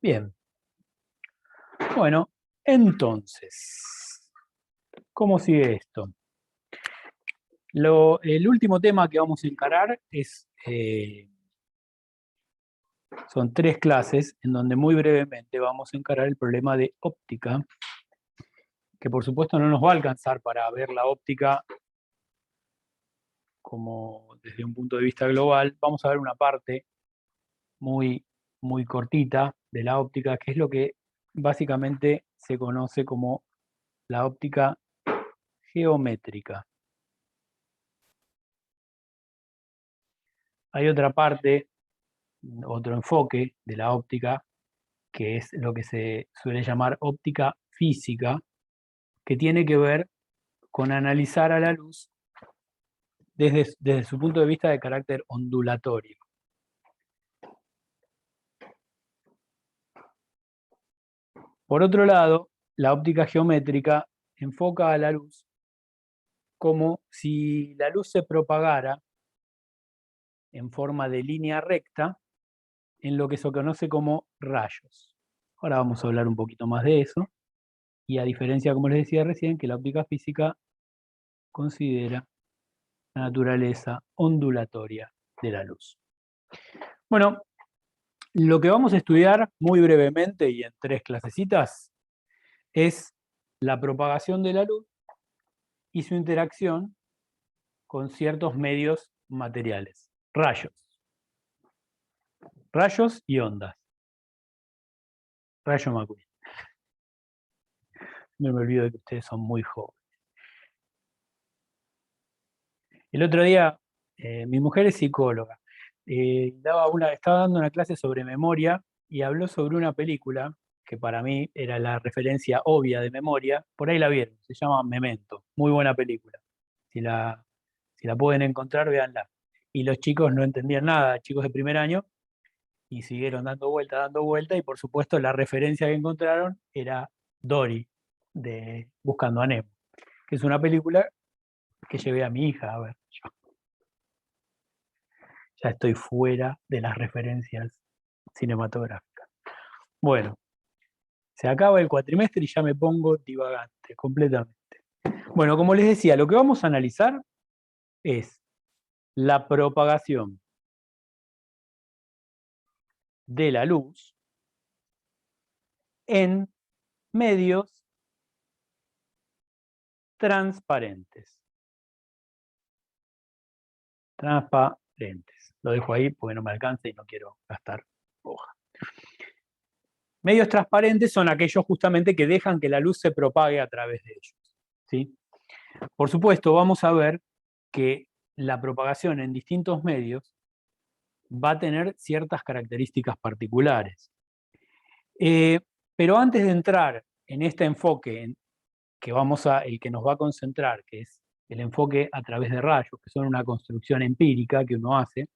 Bien, bueno, entonces, ¿cómo sigue esto? El último tema que vamos a encarar son 3 clases en donde muy brevemente vamos a encarar el problema de óptica, que por supuesto no nos va a alcanzar para ver la óptica como desde un punto de vista global. Vamos a ver una parte muy, muy cortita de la óptica, que es lo que básicamente se conoce como la óptica geométrica. Hay otra parte, otro enfoque de la óptica, que es lo que se suele llamar óptica física, que tiene que ver con analizar a la luz desde su punto de vista de carácter ondulatorio. Por otro lado, la óptica geométrica enfoca a la luz como si la luz se propagara en forma de línea recta en lo que se conoce como rayos. Ahora vamos a hablar un poquito más de eso, y a diferencia, como les decía recién, que la óptica física considera la naturaleza ondulatoria de la luz. Bueno, lo que vamos a estudiar muy brevemente y en 3 clasecitas es la propagación de la luz y su interacción con ciertos medios materiales. Rayos y ondas. Rayo McQueen. No me olvido de que ustedes son muy jóvenes. El otro día, mi mujer es psicóloga. Estaba dando una clase sobre memoria y habló sobre una película que para mí era la referencia obvia de memoria. Por ahí la vieron, se llama Memento. Muy buena película. Si la, si la pueden encontrar, véanla. Y los chicos no entendían nada, chicos de primer año, y siguieron dando vuelta, y por supuesto la referencia que encontraron era Dory, de Buscando a Nemo, que es una película que llevé a mi hija a ver. Ya estoy fuera de las referencias cinematográficas. Bueno, se acaba el cuatrimestre y ya me pongo divagante completamente. Bueno, como les decía, lo que vamos a analizar es la propagación de la luz en medios transparentes. Transparentes. Lo dejo ahí porque no me alcanza y no quiero gastar hoja. Medios transparentes son aquellos justamente que dejan que la luz se propague a través de ellos, ¿sí? Por supuesto, vamos a ver que la propagación en distintos medios va a tener ciertas características particulares. Pero antes de entrar en este enfoque el que nos va a concentrar, que es el enfoque a través de rayos, que son una construcción empírica que uno hace,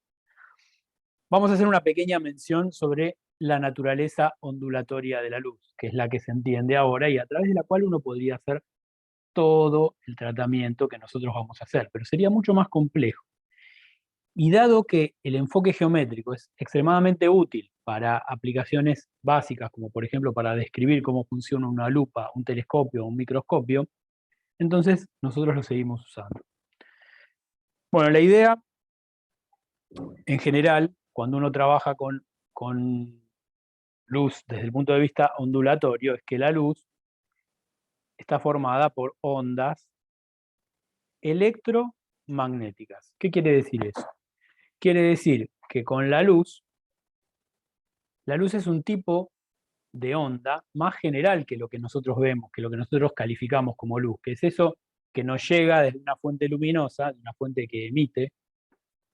vamos a hacer una pequeña mención sobre la naturaleza ondulatoria de la luz, que es la que se entiende ahora y a través de la cual uno podría hacer todo el tratamiento que nosotros vamos a hacer, pero sería mucho más complejo. Y dado que el enfoque geométrico es extremadamente útil para aplicaciones básicas, como por ejemplo para describir cómo funciona una lupa, un telescopio o un microscopio, entonces nosotros lo seguimos usando. Bueno, la idea en general, cuando uno trabaja con luz desde el punto de vista ondulatorio, es que la luz está formada por ondas electromagnéticas. ¿Qué quiere decir eso? Quiere decir que con la luz es un tipo de onda más general que lo que nosotros vemos, que lo que nosotros calificamos como luz, que es eso que nos llega desde una fuente luminosa, de una fuente que emite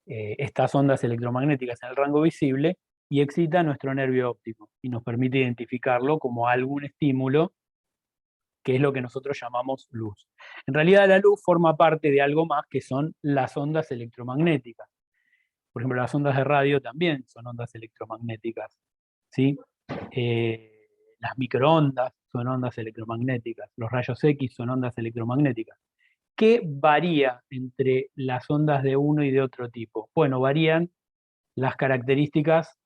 estas ondas electromagnéticas en el rango visible y excita nuestro nervio óptico y nos permite identificarlo como algún estímulo, que es lo que nosotros llamamos luz. En realidad la luz forma parte de algo más, que son las ondas electromagnéticas. Por ejemplo, las ondas de radio también son ondas electromagnéticas, ¿sí? Las microondas son ondas electromagnéticas, los rayos X son ondas electromagnéticas. ¿Qué varía entre las ondas de uno y de otro tipo? Bueno, varían las características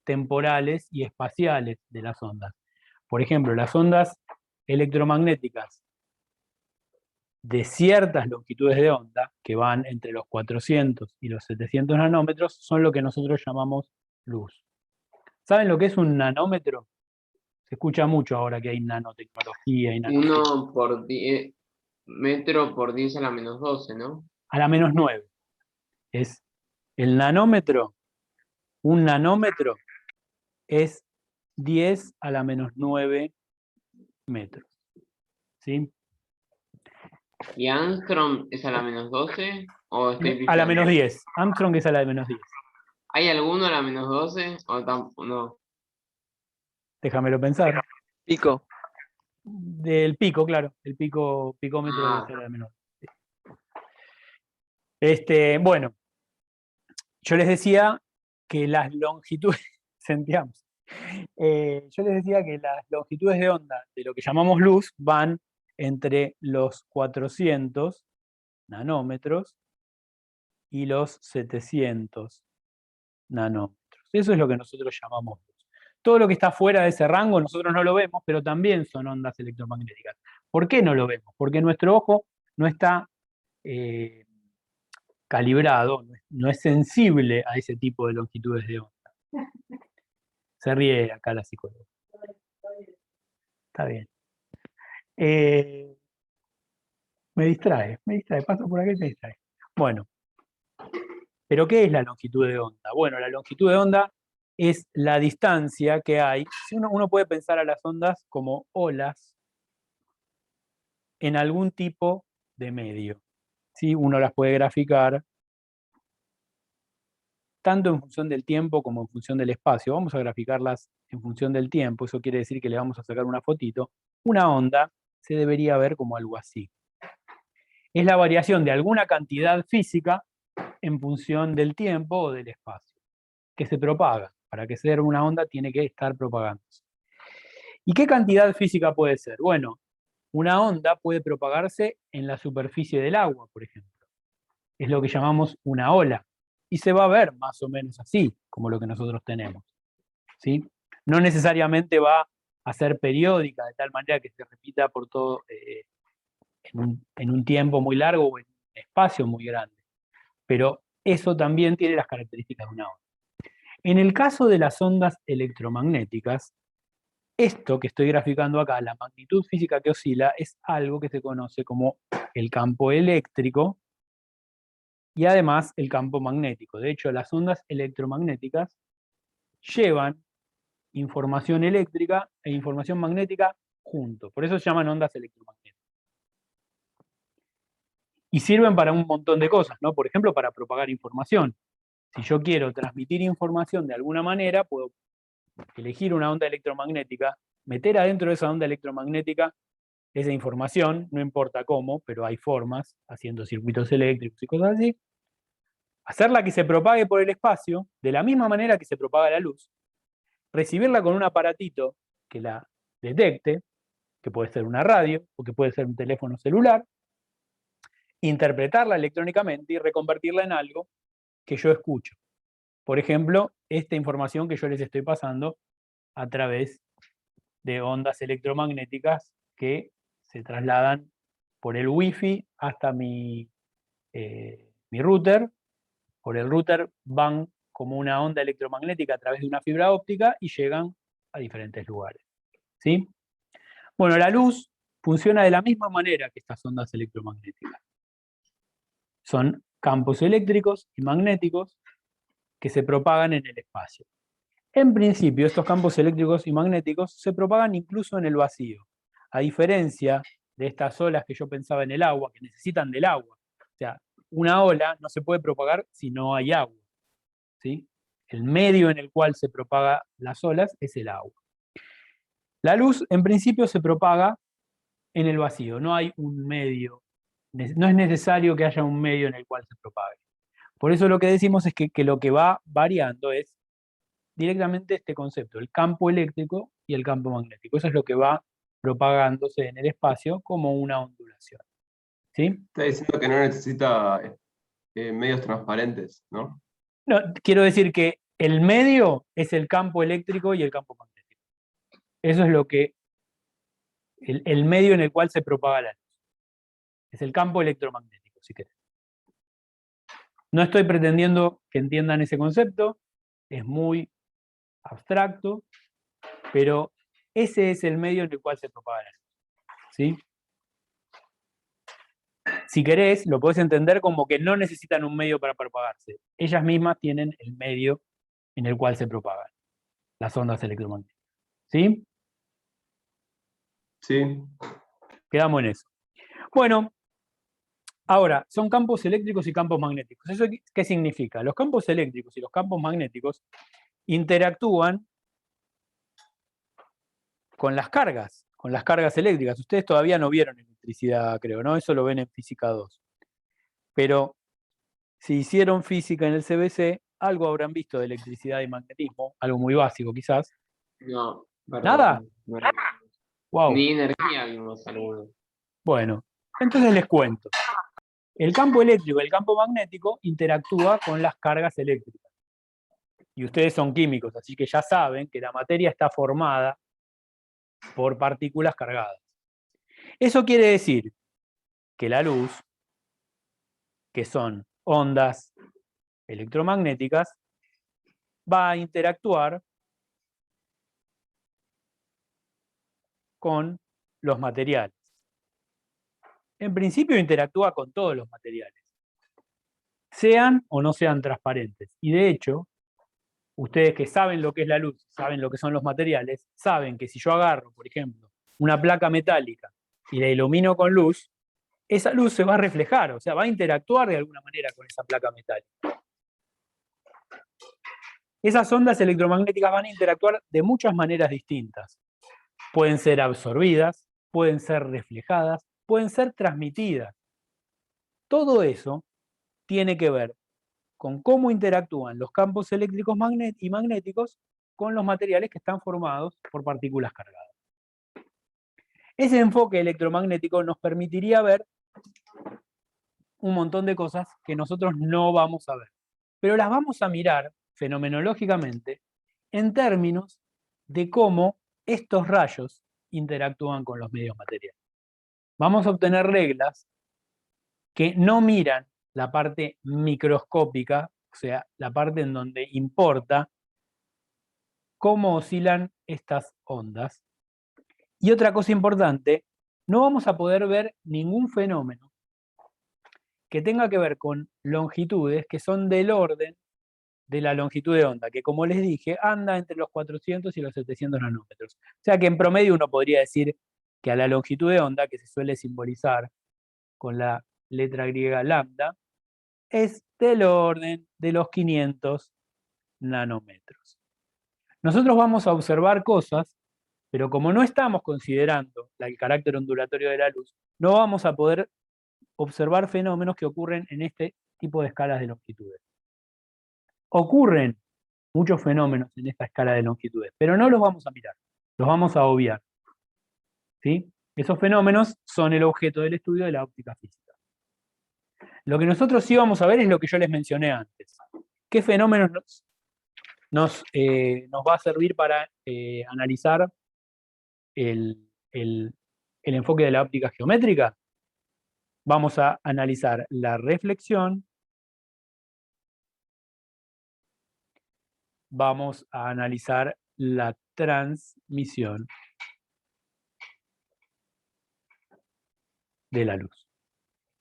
temporales y espaciales de las ondas. Por ejemplo, las ondas electromagnéticas de ciertas longitudes de onda, que van entre los 400 y los 700 nanómetros, son lo que nosotros llamamos luz. ¿Saben lo que es un nanómetro? Se escucha mucho ahora que hay nanotecnología y 1 por 10, metro por 10 a la menos 12, ¿no? a la menos 9. Es el nanómetro, un nanómetro es 10 a la menos 9 metros. ¿Sí? ¿Y Armstrong es a la menos 12? ¿O estoy A la pifiando? menos 10. Armstrong es a la de menos 10. ¿Hay alguno a la menos 12? ¿O tampoco? No. Déjamelo pensar. Pico. Del pico, claro. El picómetro debe ser a la menos 10. Bueno, yo les decía que las longitudes, sentíamos, yo les decía que las longitudes de onda de lo que llamamos luz van entre los 400 nanómetros y los 700 nanómetros. Eso es lo que nosotros llamamos luz. Todo lo que está fuera de ese rango nosotros no lo vemos, pero también son ondas electromagnéticas. ¿Por qué no lo vemos? Porque nuestro ojo no está calibrado, no es sensible a ese tipo de longitudes de onda. Se ríe acá la psicóloga. Está bien. Me distrae, paso por aquí y me distrae. Bueno, ¿pero qué es la longitud de onda? Bueno, la longitud de onda es la distancia que hay. Si uno puede pensar a las ondas como olas en algún tipo de medio. ¿Sí? Uno las puede graficar tanto en función del tiempo como en función del espacio. Vamos a graficarlas en función del tiempo, eso quiere decir que le vamos a sacar una fotito. Una onda se debería ver como algo así. Es la variación de alguna cantidad física en función del tiempo o del espacio, que se propaga. Para que sea una onda tiene que estar propagándose. ¿Y qué cantidad física puede ser? Bueno, una onda puede propagarse en la superficie del agua, por ejemplo. Es lo que llamamos una ola. Y se va a ver más o menos así, como lo que nosotros tenemos. ¿Sí? No necesariamente va a ser periódica, de tal manera que se repita por todo en un tiempo muy largo o en un espacio muy grande. Pero eso también tiene las características de una onda. En el caso de las ondas electromagnéticas, esto que estoy graficando acá, la magnitud física que oscila, es algo que se conoce como el campo eléctrico y además el campo magnético. De hecho, las ondas electromagnéticas llevan información eléctrica e información magnética juntos. Por eso se llaman ondas electromagnéticas. Y sirven para un montón de cosas, ¿no? Por ejemplo, para propagar información. Si yo quiero transmitir información de alguna manera, puedo elegir una onda electromagnética, meter adentro de esa onda electromagnética esa información, no importa cómo, pero hay formas, haciendo circuitos eléctricos y cosas así, hacerla que se propague por el espacio, de la misma manera que se propaga la luz, recibirla con un aparatito que la detecte, que puede ser una radio o que puede ser un teléfono celular, interpretarla electrónicamente y reconvertirla en algo que yo escucho. Por ejemplo, esta información que yo les estoy pasando a través de ondas electromagnéticas que se trasladan por el Wi-Fi hasta mi router. Por el router van como una onda electromagnética a través de una fibra óptica y llegan a diferentes lugares. ¿Sí? Bueno, la luz funciona de la misma manera que estas ondas electromagnéticas. Son campos eléctricos y magnéticos que se propagan en el espacio. En principio, estos campos eléctricos y magnéticos se propagan incluso en el vacío, a diferencia de estas olas que yo pensaba en el agua, que necesitan del agua. O sea, una ola no se puede propagar si no hay agua. ¿Sí? El medio en el cual se propagan las olas es el agua. La luz, en principio, se propaga en el vacío. No hay un medio, no es necesario que haya un medio en el cual se propague. Por eso lo que decimos es que lo que va variando es directamente este concepto, el campo eléctrico y el campo magnético. Eso es lo que va propagándose en el espacio como una ondulación. ¿Sí? Está diciendo que no necesita medios transparentes, ¿no? No, quiero decir que El medio es el campo eléctrico y el campo magnético. Eso es lo que, el medio en el cual se propaga la luz. Es el campo electromagnético, si querés. No estoy pretendiendo que entiendan ese concepto, es muy abstracto, pero ese es el medio en el cual se propaga la luz. ¿Sí? Si querés, lo podés entender como que no necesitan un medio para propagarse. Ellas mismas tienen el medio en el cual se propagan las ondas electromagnéticas. ¿Sí? Sí. Quedamos en eso. Bueno, ahora, son campos eléctricos y campos magnéticos. ¿Eso qué significa? Los campos eléctricos y los campos magnéticos interactúan con las cargas eléctricas. Ustedes todavía no vieron electricidad, creo, ¿no? Eso lo ven en física 2. Pero si hicieron física en el CBC, algo habrán visto de electricidad y magnetismo, algo muy básico quizás. No, ¿Nada? perdón. No. Wow. Ni energía vimos algunos. Bueno, entonces les cuento. El campo eléctrico y el campo magnético interactúa con las cargas eléctricas. Y ustedes son químicos, así que ya saben que la materia está formada por partículas cargadas. Eso quiere decir que la luz, que son ondas electromagnéticas, va a interactuar con los materiales. En principio interactúa con todos los materiales, sean o no sean transparentes. Y de hecho, ustedes que saben lo que es la luz, saben lo que son los materiales, saben que si yo agarro, por ejemplo, una placa metálica y la ilumino con luz, esa luz se va a reflejar, o sea, va a interactuar de alguna manera con esa placa metálica. Esas ondas electromagnéticas van a interactuar de muchas maneras distintas. Pueden ser absorbidas, pueden ser reflejadas, pueden ser transmitidas. Todo eso tiene que ver con cómo interactúan los campos eléctricos y magnéticos con los materiales que están formados por partículas cargadas. Ese enfoque electromagnético nos permitiría ver un montón de cosas que nosotros no vamos a ver, pero las vamos a mirar fenomenológicamente en términos de cómo estos rayos interactúan con los medios materiales. Vamos a obtener reglas que no miran la parte microscópica, o sea, la parte en donde importa cómo oscilan estas ondas. Y otra cosa importante, no vamos a poder ver ningún fenómeno que tenga que ver con longitudes que son del orden de la longitud de onda, que como les dije, anda entre los 400 y los 700 nanómetros. O sea que en promedio uno podría decir que a la longitud de onda, que se suele simbolizar con la letra griega lambda, es del orden de los 500 nanómetros. Nosotros vamos a observar cosas, pero como no estamos considerando el carácter ondulatorio de la luz, no vamos a poder observar fenómenos que ocurren en este tipo de escalas de longitudes. Ocurren muchos fenómenos en esta escala de longitudes, pero no los vamos a mirar, los vamos a obviar. ¿Sí? Esos fenómenos son el objeto del estudio de la óptica física. Lo que nosotros sí vamos a ver es lo que yo les mencioné antes. ¿Qué fenómenos nos va a servir para analizar el enfoque de la óptica geométrica? Vamos a analizar la reflexión, vamos a analizar la transmisión de la luz.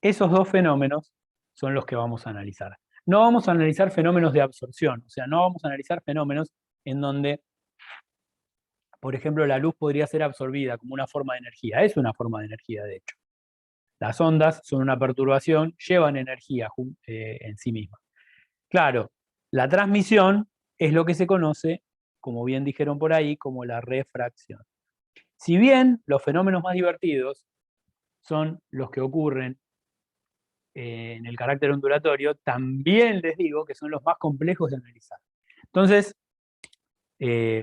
Esos dos fenómenos son los que vamos a analizar. No vamos a analizar fenómenos de absorción, o sea, no vamos a analizar fenómenos en donde, por ejemplo, la luz podría ser absorbida como una forma de energía. Es una forma de energía, de hecho. Las ondas son una perturbación, llevan energía en sí mismas. Claro, la transmisión es lo que se conoce, como bien dijeron por ahí, como la refracción. Si bien los fenómenos más divertidos son los que ocurren en el carácter ondulatorio, también les digo que son los más complejos de analizar. Entonces,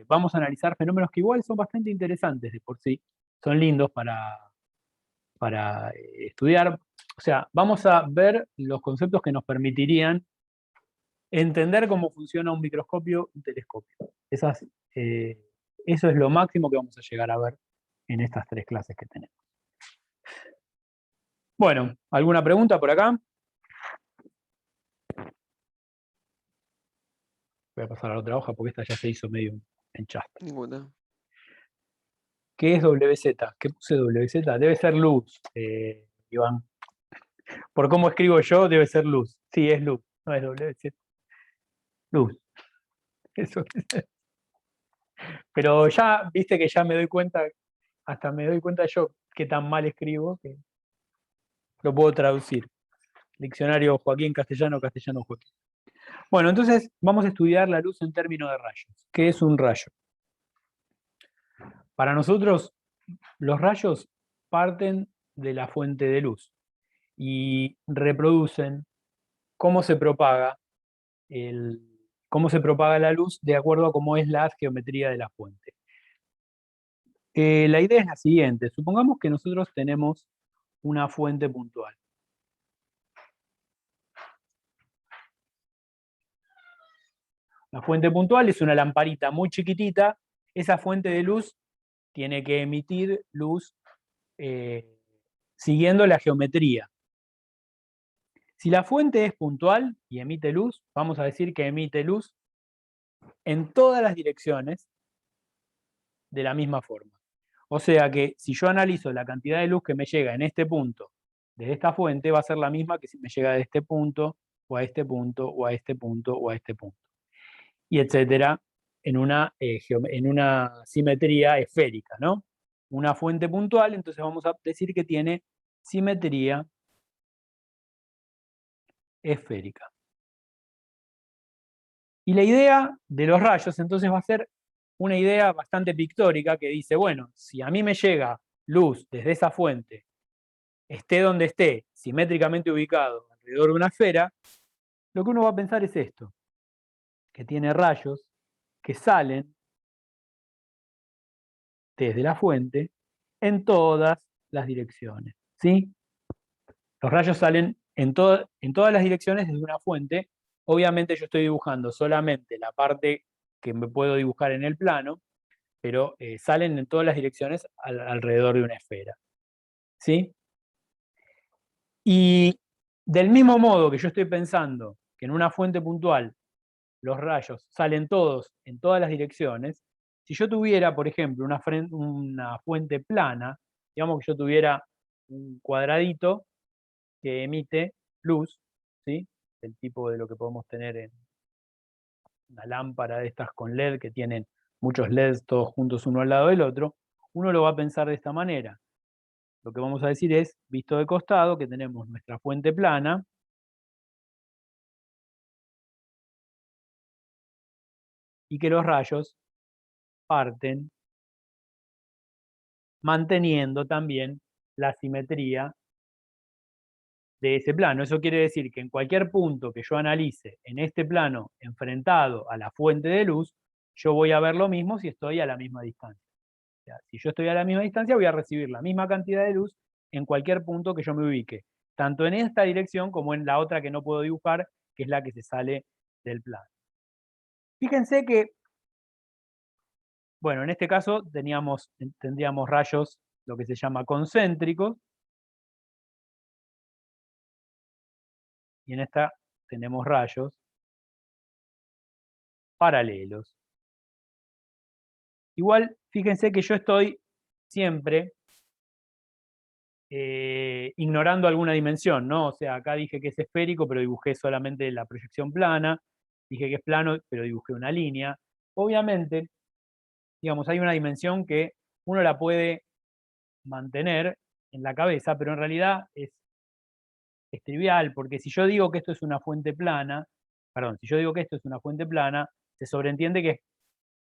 vamos a analizar fenómenos que igual son bastante interesantes de por sí, son lindos para estudiar. O sea, vamos a ver los conceptos que nos permitirían entender cómo funciona un microscopio, un telescopio. Eso es lo máximo que vamos a llegar a ver en estas 3 clases que tenemos. Bueno, ¿alguna pregunta por acá? Voy a pasar a la otra hoja porque esta ya se hizo medio en chasta. Ninguna. ¿Qué es WZ? ¿Qué puse WZ? Debe ser luz, Iván. Por cómo escribo yo, debe ser luz. Sí, es luz, no es WZ. Luz. Eso es. Pero ya, viste que ya me doy cuenta, hasta me doy cuenta yo que tan mal escribo que lo puedo traducir. Diccionario Joaquín Castellano, Castellano Joaquín. Bueno, entonces vamos a estudiar la luz en términos de rayos. ¿Qué es un rayo? Para nosotros, los rayos parten de la fuente de luz y reproducen cómo se propaga la luz de acuerdo a cómo es la geometría de la fuente. La idea es la siguiente. Supongamos que nosotros tenemos una fuente puntual. La fuente puntual es una lamparita muy chiquitita. Esa fuente de luz tiene que emitir luz siguiendo la geometría. Si la fuente es puntual y emite luz, vamos a decir que emite luz en todas las direcciones de la misma forma. O sea que si yo analizo la cantidad de luz que me llega en este punto de esta fuente, va a ser la misma que si me llega de este punto, o a este punto, o a este punto, o a este punto. Y etcétera, en una simetría esférica, ¿no? Una fuente puntual, entonces vamos a decir que tiene simetría esférica. Y la idea de los rayos entonces va a ser una idea bastante pictórica que dice, bueno, si a mí me llega luz desde esa fuente, esté donde esté, simétricamente ubicado alrededor de una esfera, lo que uno va a pensar es esto, que tiene rayos que salen desde la fuente en todas las direcciones, ¿sí? Los rayos salen en todas las direcciones desde una fuente. Obviamente yo estoy dibujando solamente la parte que me puedo dibujar en el plano, pero salen en todas las direcciones alrededor de una esfera, ¿sí? Y del mismo modo que yo estoy pensando que en una fuente puntual los rayos salen todos en todas las direcciones, si yo tuviera, por ejemplo, una fuente plana, digamos que yo tuviera un cuadradito que emite luz, ¿sí? El tipo de lo que podemos tener en una lámpara de estas con LED que tienen muchos LEDs todos juntos uno al lado del otro, uno lo va a pensar de esta manera. Lo que vamos a decir es, visto de costado, que tenemos nuestra fuente plana, y que los rayos parten manteniendo también la simetría de ese plano. Eso quiere decir que en cualquier punto que yo analice en este plano enfrentado a la fuente de luz, yo voy a ver lo mismo si estoy a la misma distancia. O sea, si yo estoy a la misma distancia, voy a recibir la misma cantidad de luz en cualquier punto que yo me ubique, tanto en esta dirección como en la otra que no puedo dibujar, que es la que se sale del plano. Fíjense que, bueno, en este caso tendríamos rayos, lo que se llama concéntricos, y en esta tenemos rayos paralelos. Igual, fíjense que yo estoy siempre ignorando alguna dimensión, ¿no? O sea, acá dije que es esférico, pero dibujé solamente la proyección plana, dije que es plano, pero dibujé una línea. Obviamente, digamos, hay una dimensión que uno la puede mantener en la cabeza, pero en realidad es trivial, porque si yo digo que esto es una fuente plana, perdón, si yo digo que esto es una fuente plana, se sobreentiende que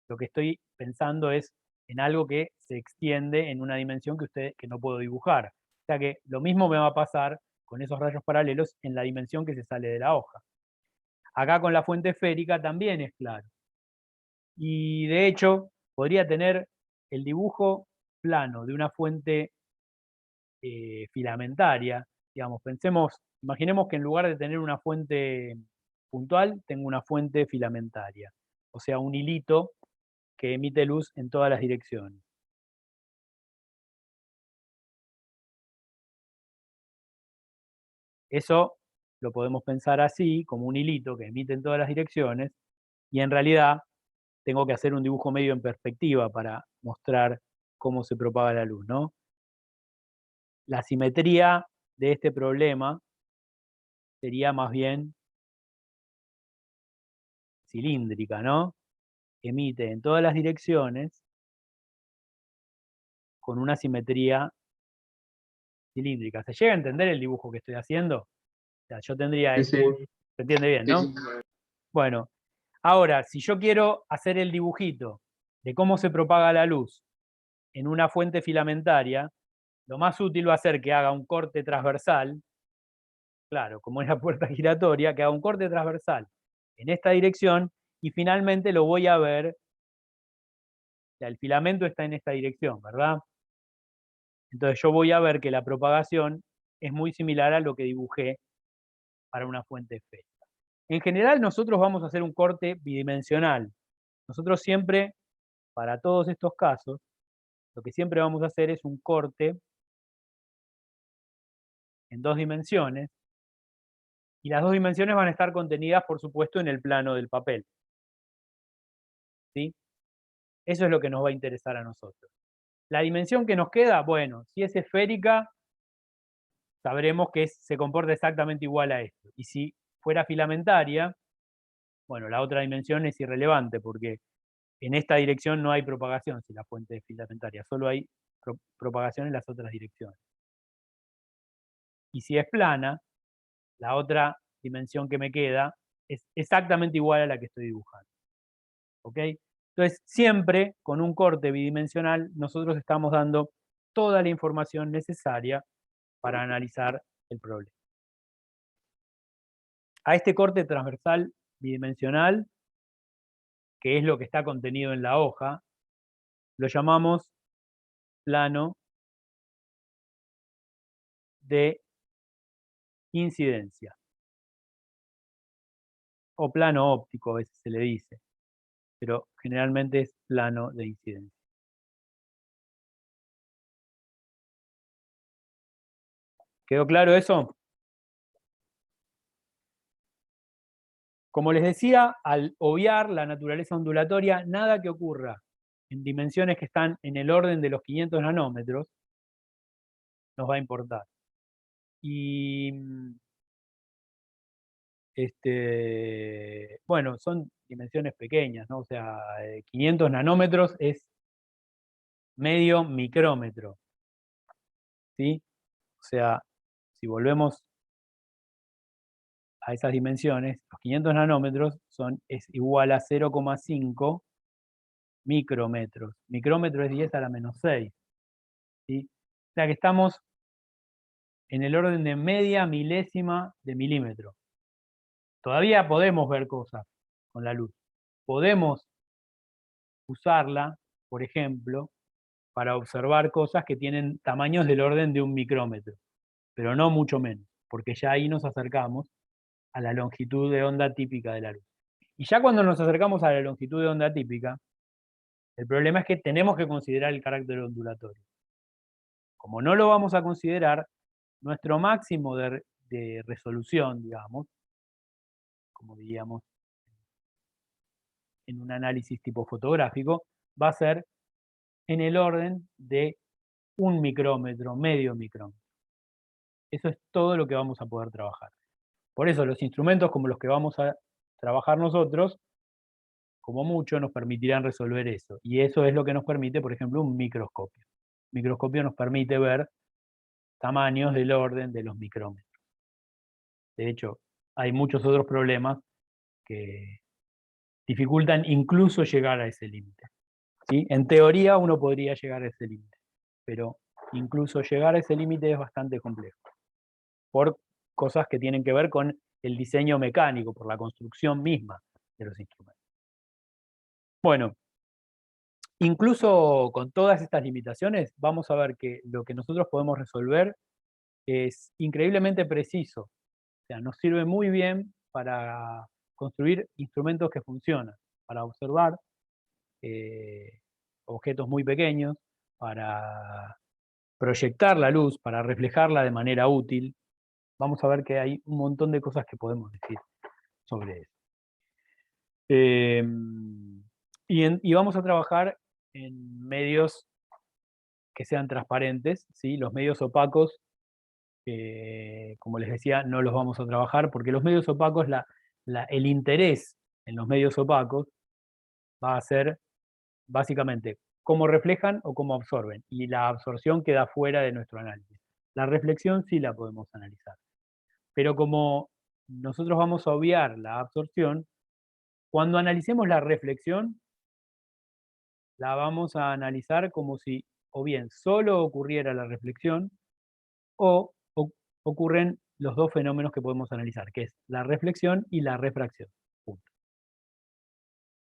lo que estoy pensando es en algo que se extiende en una dimensión que no puedo dibujar. O sea que lo mismo me va a pasar con esos rayos paralelos en la dimensión que se sale de la hoja. Acá con la fuente esférica también es claro. Y de hecho, podría tener el dibujo plano de una fuente filamentaria. Digamos, imaginemos que en lugar de tener una fuente puntual, tengo una fuente filamentaria, o sea, un hilito que emite luz en todas las direcciones. Eso lo podemos pensar así, como un hilito que emite en todas las direcciones, y en realidad tengo que hacer un dibujo medio en perspectiva para mostrar cómo se propaga la luz, ¿no? La simetría de este problema sería más bien cilíndrica, ¿no? Emite en todas las direcciones con una simetría cilíndrica. ¿Se llega a entender el dibujo que estoy haciendo? O sea, yo tendría... Sí, sí. ¿Se entiende bien, Sí, no? sí. Bueno, ahora, si yo quiero hacer el dibujito de cómo se propaga la luz en una fuente filamentaria, lo más útil va a ser que haga un corte transversal, claro, como es la puerta giratoria, que haga un corte transversal en esta dirección y finalmente lo voy a ver, o sea, el filamento está en esta dirección, ¿verdad? Entonces yo voy a ver que la propagación es muy similar a lo que dibujé para una fuente esférica. En general nosotros vamos a hacer un corte bidimensional. Nosotros siempre, para todos estos casos, lo que siempre vamos a hacer es un corte en 2 dimensiones, y las 2 dimensiones van a estar contenidas, por supuesto, en el plano del papel. ¿Sí? Eso es lo que nos va a interesar a nosotros. La dimensión que nos queda, bueno, si es esférica, sabremos que se comporta exactamente igual a esto. Y si fuera filamentaria, bueno, la otra dimensión es irrelevante, porque en esta dirección no hay propagación si la fuente es filamentaria, solo hay propagación en las otras direcciones. Y si es plana, la otra dimensión que me queda es exactamente igual a la que estoy dibujando. ¿Ok? Entonces, siempre con un corte bidimensional, nosotros estamos dando toda la información necesaria para analizar el problema. A este corte transversal bidimensional, que es lo que está contenido en la hoja, lo llamamos plano de incidencia, o plano óptico a veces se le dice, pero generalmente es plano de incidencia. ¿Quedó claro eso? Como les decía, al obviar la naturaleza ondulatoria, nada que ocurra en dimensiones que están en el orden de los 500 nanómetros nos va a importar. Y bueno, son dimensiones pequeñas, ¿no? O sea, 500 nanómetros es medio micrómetro, ¿sí? O sea, si volvemos a esas dimensiones, los 500 nanómetros es igual a 0,5 micrómetros. Micrómetro es 10 a la menos 6, ¿sí? O sea que estamos en el orden de media milésima de milímetro. Todavía podemos ver cosas con la luz. Podemos usarla, por ejemplo, para observar cosas que tienen tamaños del orden de un micrómetro, pero no mucho menos, porque ya ahí nos acercamos a la longitud de onda típica de la luz. Y ya cuando nos acercamos a la longitud de onda típica, el problema es que tenemos que considerar el carácter ondulatorio. Como no lo vamos a considerar, nuestro máximo de resolución, digamos, como diríamos en un análisis tipo fotográfico, va a ser en el orden de 1 micrómetro, medio micrómetro. Eso es todo lo que vamos a poder trabajar. Por eso los instrumentos como los que vamos a trabajar nosotros, como mucho, nos permitirán resolver eso. Y eso es lo que nos permite, por ejemplo, un microscopio. Un microscopio nos permite ver tamaños del orden de los micrómetros. De hecho, hay muchos otros problemas que dificultan incluso llegar a ese límite. ¿Sí? En teoría uno podría llegar a ese límite, pero incluso llegar a ese límite es bastante complejo, por cosas que tienen que ver con el diseño mecánico, por la construcción misma de los instrumentos. Bueno, incluso con todas estas limitaciones, vamos a ver que lo que nosotros podemos resolver es increíblemente preciso. O sea, nos sirve muy bien para construir instrumentos que funcionan para observar objetos muy pequeños, para proyectar la luz, para reflejarla de manera útil. Vamos a ver que hay un montón de cosas que podemos decir sobre eso. Y vamos a trabajar en medios que sean transparentes, ¿sí? Los medios opacos, como les decía, no los vamos a trabajar porque los medios opacos, el interés en los medios opacos va a ser básicamente cómo reflejan o cómo absorben, y la absorción queda fuera de nuestro análisis. La reflexión sí la podemos analizar, pero como nosotros vamos a obviar la absorción, cuando analicemos la reflexión, la vamos a analizar como si o bien solo ocurriera la reflexión o ocurren los dos fenómenos que podemos analizar, que es la reflexión y la refracción. Punto.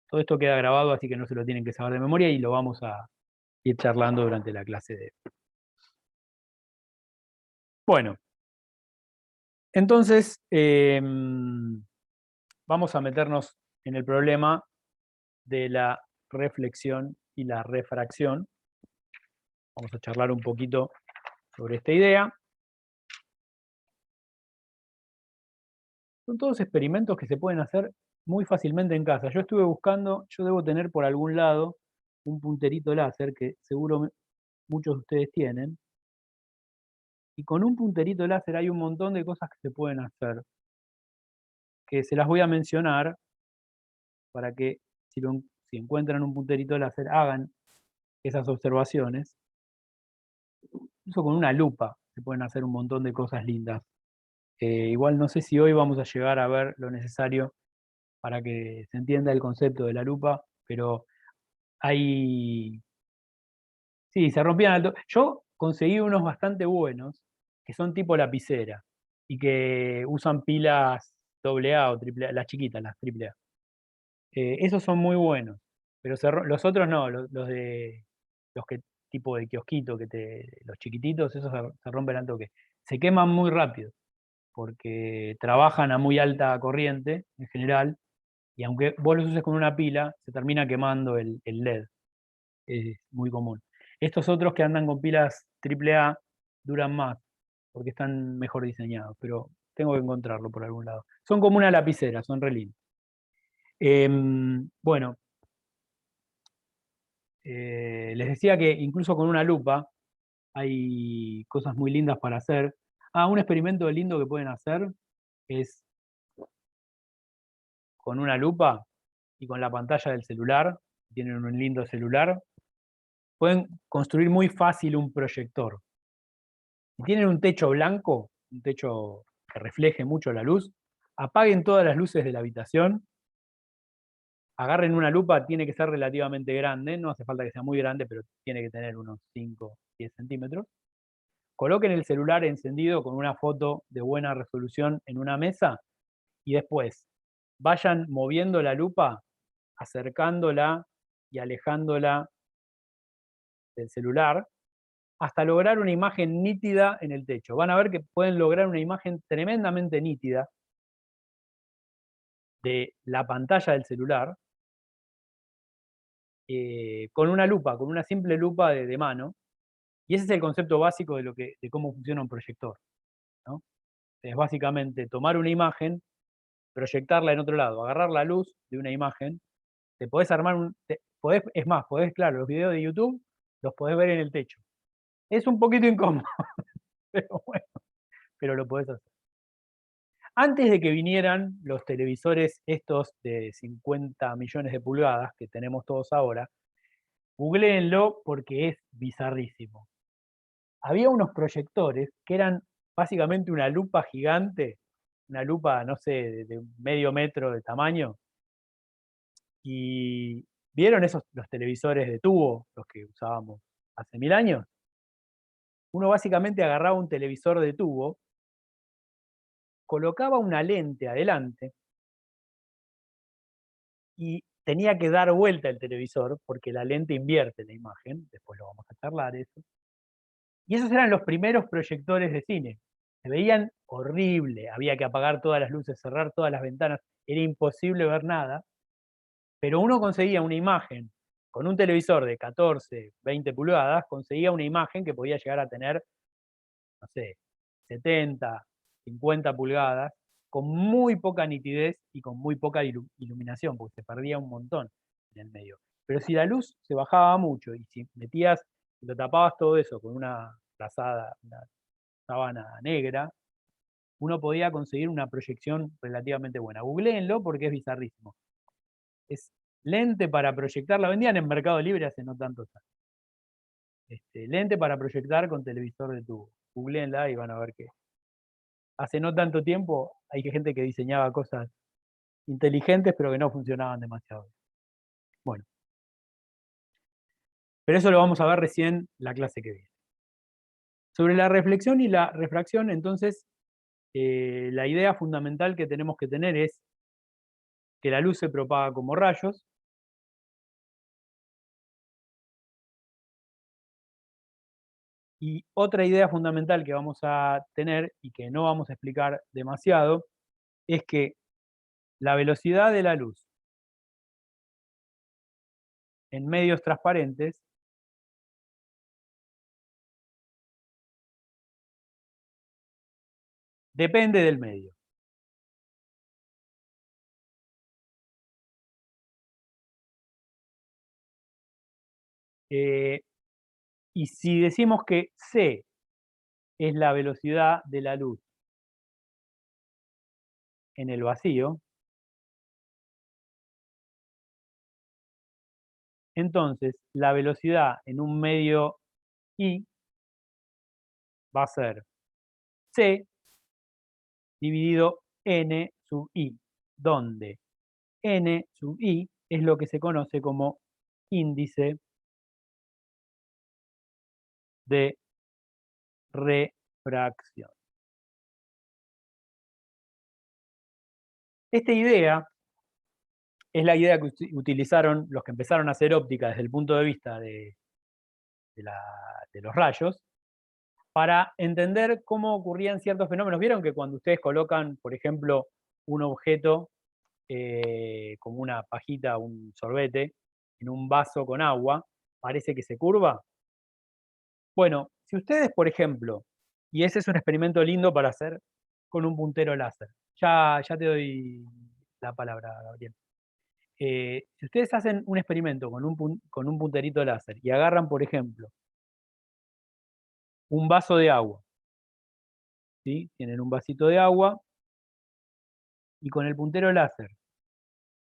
Todo esto queda grabado, así que no se lo tienen que saber de memoria y lo vamos a ir charlando durante la clase de... Bueno, entonces vamos a meternos en el problema de la reflexión y la refracción. Vamos a charlar un poquito sobre esta idea. Son todos experimentos que se pueden hacer muy fácilmente en casa. Yo estuve buscando, yo debo tener por algún lado un punterito láser que seguro muchos de ustedes tienen. Y con un punterito láser hay un montón de cosas que se pueden hacer, que se las voy a mencionar para que si encuentran un punterito láser hagan esas observaciones. Incluso con una lupa se pueden hacer un montón de cosas lindas. Igual no sé si hoy vamos a llegar a ver lo necesario para que se entienda el concepto de la lupa, pero hay... Sí, se rompían al toque. Yo conseguí unos bastante buenos, que son tipo lapicera, y que usan pilas AA o AAA, las chiquitas, las AAA. Esos son muy buenos, pero los otros no, los que tipo de kiosquito, los chiquititos, esos se rompen al toque. Se queman muy rápido, porque trabajan a muy alta corriente en general, y aunque vos los uses con una pila, se termina quemando el LED. Es muy común. Estos otros que andan con pilas AAA duran más, porque están mejor diseñados, pero tengo que encontrarlo por algún lado. Son como una lapicera, son re lindos. Bueno, les decía que incluso con una lupa hay cosas muy lindas para hacer. Un experimento lindo que pueden hacer es con una lupa y con la pantalla del celular, tienen un lindo celular, pueden construir muy fácil un proyector. Si tienen un techo blanco, un techo que refleje mucho la luz, apaguen todas las luces de la habitación, agarren una lupa, tiene que ser relativamente grande, no hace falta que sea muy grande, pero tiene que tener unos 5, 10 centímetros. Coloquen el celular encendido con una foto de buena resolución en una mesa y después vayan moviendo la lupa, acercándola y alejándola del celular hasta lograr una imagen nítida en el techo. Van a ver que pueden lograr una imagen tremendamente nítida de la pantalla del celular con una lupa, con una simple lupa de mano. Y ese es el concepto básico de cómo funciona un proyector, ¿no? Es básicamente tomar una imagen, proyectarla en otro lado, agarrar la luz de una imagen, te podés armar es más, claro, los videos de YouTube los podés ver en el techo. Es un poquito incómodo, pero bueno, pero lo podés hacer. Antes de que vinieran los televisores estos de 50 millones de pulgadas que tenemos todos ahora, googleenlo porque es bizarrísimo. Había unos proyectores que eran básicamente una lupa gigante, una lupa, no sé, de medio metro de tamaño, y ¿vieron los televisores de tubo, los que usábamos hace 1000 años? Uno básicamente agarraba un televisor de tubo, colocaba una lente adelante y tenía que dar vuelta el televisor porque la lente invierte la imagen, después lo vamos a charlar eso. Y esos eran los primeros proyectores de cine. Se veían horrible, había que apagar todas las luces, cerrar todas las ventanas. era imposible ver nada, pero uno conseguía una imagen con un televisor de 14, 20 pulgadas, conseguía una imagen que podía llegar a tener, no sé, 70, 50 pulgadas, con muy poca nitidez y con muy poca iluminación, porque se perdía un montón en el medio. Pero si la luz se bajaba mucho y si metías, lo tapabas todo eso con una frazada, una sábana negra, uno podía conseguir una proyección relativamente buena. Googleenlo porque es bizarrísimo. Es lente para proyectar, la vendían en Mercado Libre hace no tantos años. Lente para proyectar con televisor de tubo. Googleenla y van a ver que hace no tanto tiempo hay gente que diseñaba cosas inteligentes pero que no funcionaban demasiado. Bueno, pero eso lo vamos a ver recién la clase que viene. Sobre la reflexión y la refracción, entonces, la idea fundamental que tenemos que tener es que la luz se propaga como rayos. Y otra idea fundamental que vamos a tener y que no vamos a explicar demasiado es que la velocidad de la luz en medios transparentes depende del medio. Y si decimos que c es la velocidad de la luz en el vacío, entonces la velocidad en un medio I va a ser c dividido n sub I, donde n sub I es lo que se conoce como índice de refracción. Esta idea es la idea que utilizaron los que empezaron a hacer óptica desde el punto de vista de los rayos, para entender cómo ocurrían ciertos fenómenos. Vieron que cuando ustedes colocan, por ejemplo, un objeto como una pajita, un sorbete, en un vaso con agua, parece que se curva. Bueno, si ustedes, por ejemplo, y ese es un experimento lindo para hacer con un puntero láser. Ya te doy la palabra, Gabriel. Si ustedes hacen un experimento con un punterito láser y agarran, por ejemplo, un vaso de agua, ¿sí? Tienen un vasito de agua y con el puntero láser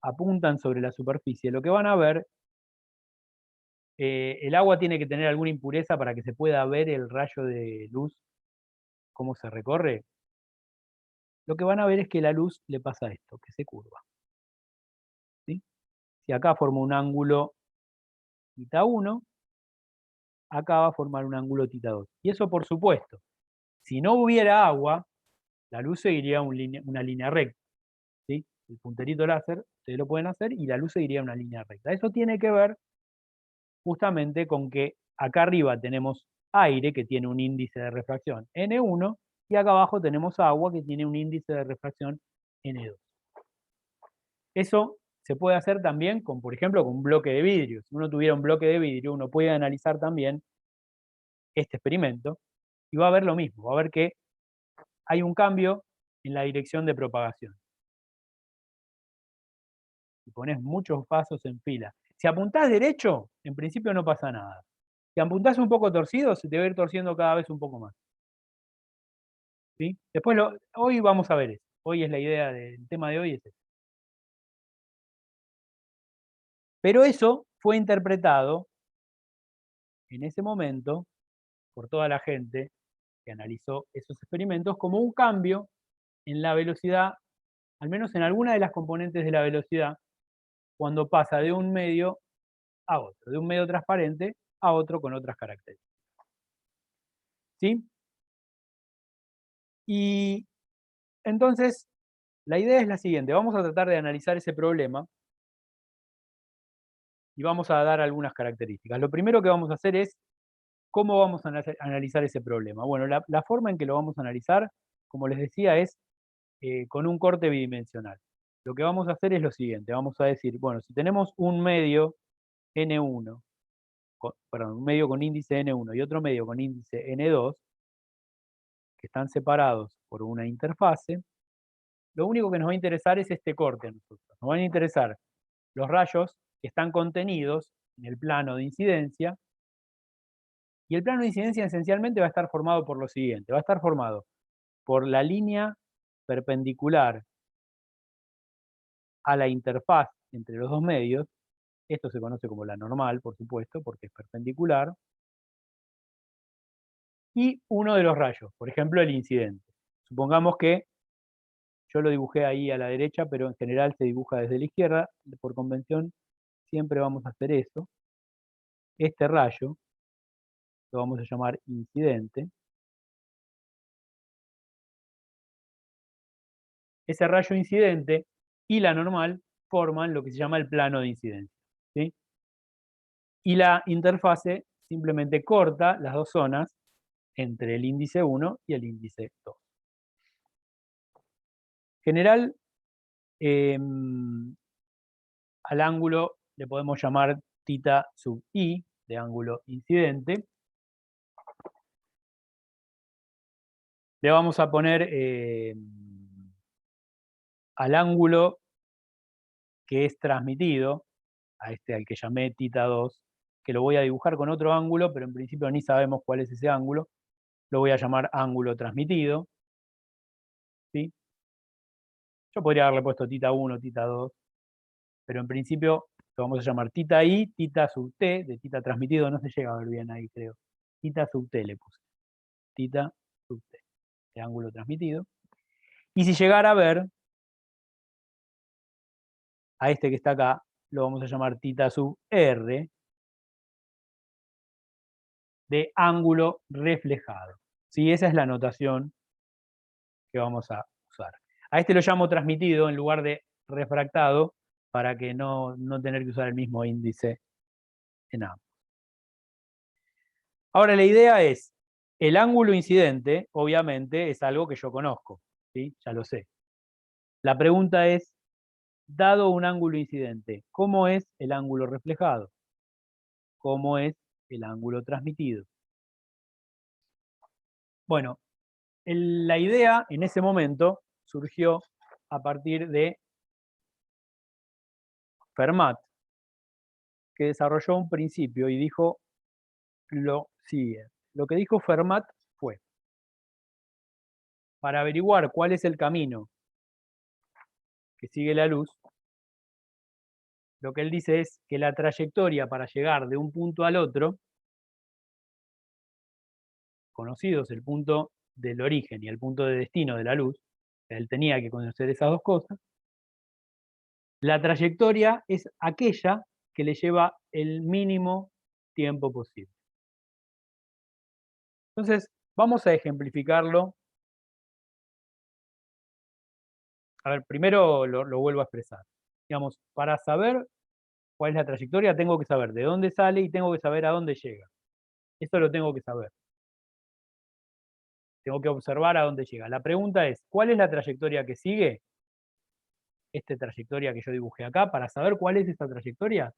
apuntan sobre la superficie, lo que van a ver, el agua tiene que tener alguna impureza para que se pueda ver el rayo de luz, cómo se recorre. Lo que van a ver es que la luz le pasa esto, que se curva. ¿Sí? Si acá forma un ángulo θ1, acá va a formar un ángulo θ2. Y eso, por supuesto, si no hubiera agua, la luz seguiría una línea recta. ¿Sí? El punterito láser, ustedes lo pueden hacer, y la luz seguiría una línea recta. Eso tiene que ver justamente con que acá arriba tenemos aire, que tiene un índice de refracción N1, y acá abajo tenemos agua, que tiene un índice de refracción N2. Eso se puede hacer también con, por ejemplo, con un bloque de vidrio. Si uno tuviera un bloque de vidrio, uno puede analizar también este experimento, y va a ver lo mismo, va a ver que hay un cambio en la dirección de propagación. Si pones muchos vasos en fila. Si apuntás derecho, en principio no pasa nada. Si apuntás un poco torcido, se te va a ir torciendo cada vez un poco más. ¿Sí? Después, hoy vamos a ver eso. Hoy es la idea del tema de hoy, es eso. Pero eso fue interpretado en ese momento por toda la gente que analizó esos experimentos como un cambio en la velocidad, al menos en alguna de las componentes de la velocidad, cuando pasa de un medio a otro, de un medio transparente a otro con otras características. ¿Sí? Y entonces, la idea es la siguiente, vamos a tratar de analizar ese problema y vamos a dar algunas características. Lo primero que vamos a hacer es, ¿cómo vamos a analizar ese problema? Bueno, la forma en que lo vamos a analizar, como les decía, es con un corte bidimensional. lo que vamos a hacer es lo siguiente. Vamos a decir, bueno, si tenemos un medio N1, perdón, un medio con índice N1 y otro medio con índice N2, que están separados por una interfase, lo único que nos va a interesar es este corte a nosotros. Nos van a interesar los rayos que están contenidos en el plano de incidencia, y el plano de incidencia esencialmente va a estar formado por lo siguiente. Va a estar formado por la línea perpendicular a la interfaz entre los dos medios. Esto se conoce como la normal, por supuesto, porque es perpendicular. Y uno de los rayos, por ejemplo, el incidente. Supongamos que yo lo dibujé ahí a la derecha, pero en general se dibuja desde la izquierda. Por convención, siempre vamos a hacer eso. Este rayo lo vamos a llamar incidente. Ese rayo incidente y la normal forman lo que se llama el plano de incidencia, ¿sí? Y la interfase simplemente corta las dos zonas entre el índice 1 y el índice 2. En general, al ángulo le podemos llamar θ sub i, de ángulo incidente. Le vamos a poner al ángulo que es transmitido, a este al que llamé θ2, que lo voy a dibujar con otro ángulo, pero en principio ni sabemos cuál es ese ángulo, lo voy a llamar ángulo transmitido, ¿sí? Yo podría haberle puesto θ1, θ2, pero en principio lo vamos a llamar θi, θ sub t, de θ transmitido, no se llega a ver bien ahí, creo. θ sub t le puse. Θ sub t, de ángulo transmitido. Y si llegara a ver, a este que está acá, lo vamos a llamar θ sub r, de ángulo reflejado. ¿Sí? Esa es la notación que vamos a usar. A este lo llamo transmitido en lugar de refractado, para que no tener que usar el mismo índice en ambos. Ahora la idea es, el ángulo incidente, obviamente, es algo que yo conozco, ¿sí? Ya lo sé. La pregunta es, dado un ángulo incidente, ¿cómo es el ángulo reflejado? ¿Cómo es el ángulo transmitido? Bueno, la idea en ese momento surgió a partir de Fermat, que desarrolló un principio y dijo lo siguiente. Lo que dijo Fermat fue, para averiguar cuál es el camino que sigue la luz, lo que él dice es que la trayectoria para llegar de un punto al otro, conocidos el punto del origen y el punto de destino de la luz, él tenía que conocer esas dos cosas, la trayectoria es aquella que le lleva el mínimo tiempo posible. Entonces, vamos a ejemplificarlo. A ver, primero lo vuelvo a expresar. Digamos, para saber cuál es la trayectoria, tengo que saber de dónde sale y tengo que saber a dónde llega. Eso lo tengo que saber. Tengo que observar a dónde llega. La pregunta es, ¿cuál es la trayectoria que sigue? Esta trayectoria que yo dibujé acá. Para saber cuál es esta trayectoria,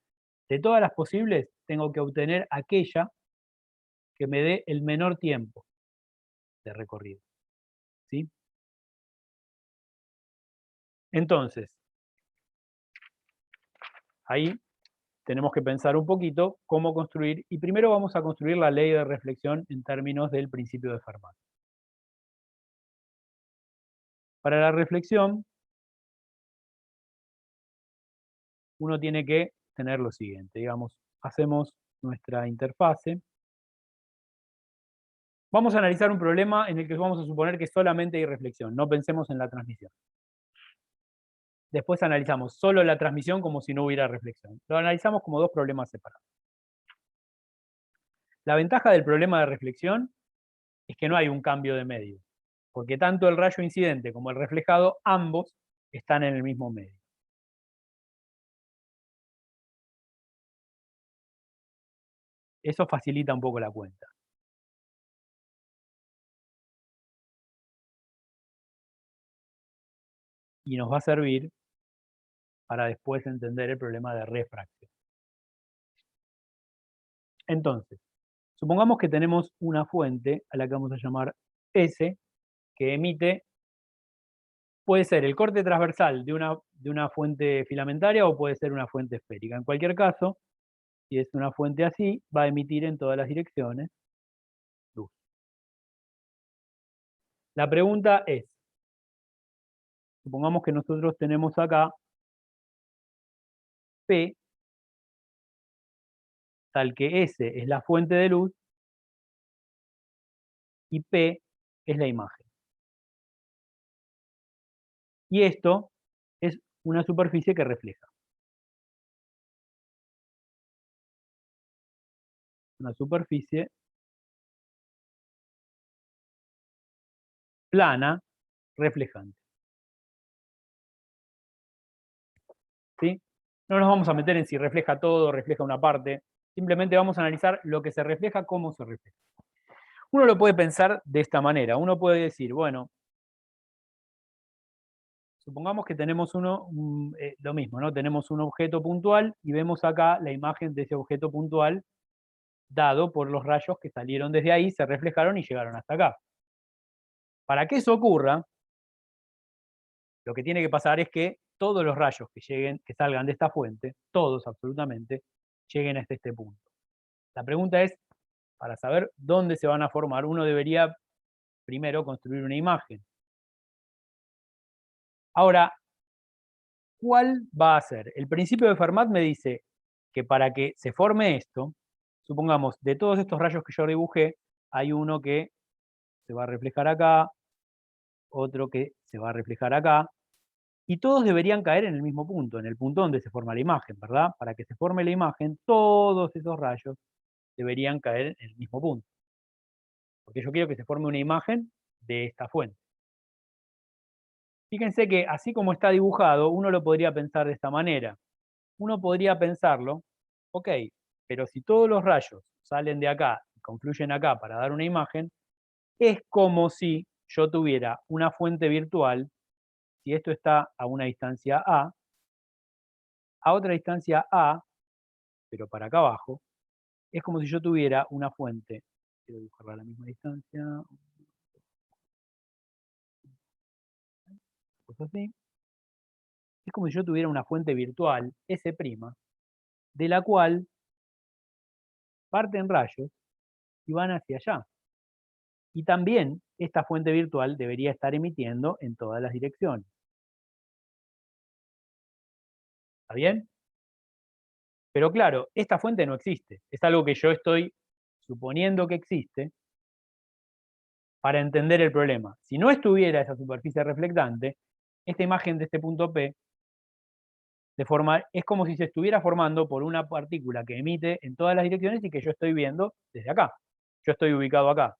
de todas las posibles, tengo que obtener aquella que me dé el menor tiempo de recorrido, ¿sí? Entonces, ahí tenemos que pensar un poquito cómo construir, y primero vamos a construir la ley de reflexión en términos del principio de Fermat. Para la reflexión, uno tiene que tener lo siguiente, digamos, hacemos nuestra interfase. Vamos a analizar un problema en el que vamos a suponer que solamente hay reflexión, no pensemos en la transmisión. Después analizamos solo la transmisión como si no hubiera reflexión. Lo analizamos como dos problemas separados. La ventaja del problema de reflexión es que no hay un cambio de medio, porque tanto el rayo incidente como el reflejado, ambos están en el mismo medio. Eso facilita un poco la cuenta. Y nos va a servir para después entender el problema de refracción. Entonces, supongamos que tenemos una fuente a la que vamos a llamar S, que emite, puede ser el corte transversal de una fuente filamentaria o puede ser una fuente esférica. En cualquier caso, si es una fuente así, va a emitir en todas las direcciones luz. La pregunta es, supongamos que nosotros tenemos acá P, tal que S es la fuente de luz y P es la imagen. Y esto es una superficie que refleja. Una superficie plana reflejante. ¿Sí? No nos vamos a meter en si refleja todo, refleja una parte. Simplemente vamos a analizar lo que se refleja, cómo se refleja. Uno lo puede pensar de esta manera. Uno puede decir, bueno, supongamos que tenemos lo mismo, ¿no? Tenemos un objeto puntual y vemos acá la imagen de ese objeto puntual dado por los rayos que salieron desde ahí, se reflejaron y llegaron hasta acá. Para que eso ocurra, lo que tiene que pasar es que todos los rayos que salgan de esta fuente, todos absolutamente, lleguen hasta este punto. La pregunta es, para saber dónde se van a formar, uno debería primero construir una imagen. Ahora, ¿cuál va a ser? El principio de Fermat me dice que para que se forme esto, supongamos, de todos estos rayos que yo dibujé, hay uno que se va a reflejar acá, otro que se va a reflejar acá, y todos deberían caer en el mismo punto, en el punto donde se forma la imagen, ¿verdad? Para que se forme la imagen, todos esos rayos deberían caer en el mismo punto. Porque yo quiero que se forme una imagen de esta fuente. Fíjense que así como está dibujado, uno lo podría pensar de esta manera. Uno podría pensarlo, ok, pero si todos los rayos salen de acá y confluyen acá para dar una imagen, es como si yo tuviera una fuente virtual, si esto está a una distancia a otra distancia A, pero para acá abajo, es como si yo tuviera una fuente, quiero dibujarla a la misma distancia, pues así, es como si yo tuviera una fuente virtual, S', de la cual parten rayos y van hacia allá. Y también esta fuente virtual debería estar emitiendo en todas las direcciones. ¿Está bien? Pero claro, esta fuente no existe. Es algo que yo estoy suponiendo que existe para entender el problema. Si no estuviera esa superficie reflectante, esta imagen de este punto P es como si se estuviera formando por una partícula que emite en todas las direcciones y que yo estoy viendo desde acá. Yo estoy ubicado acá.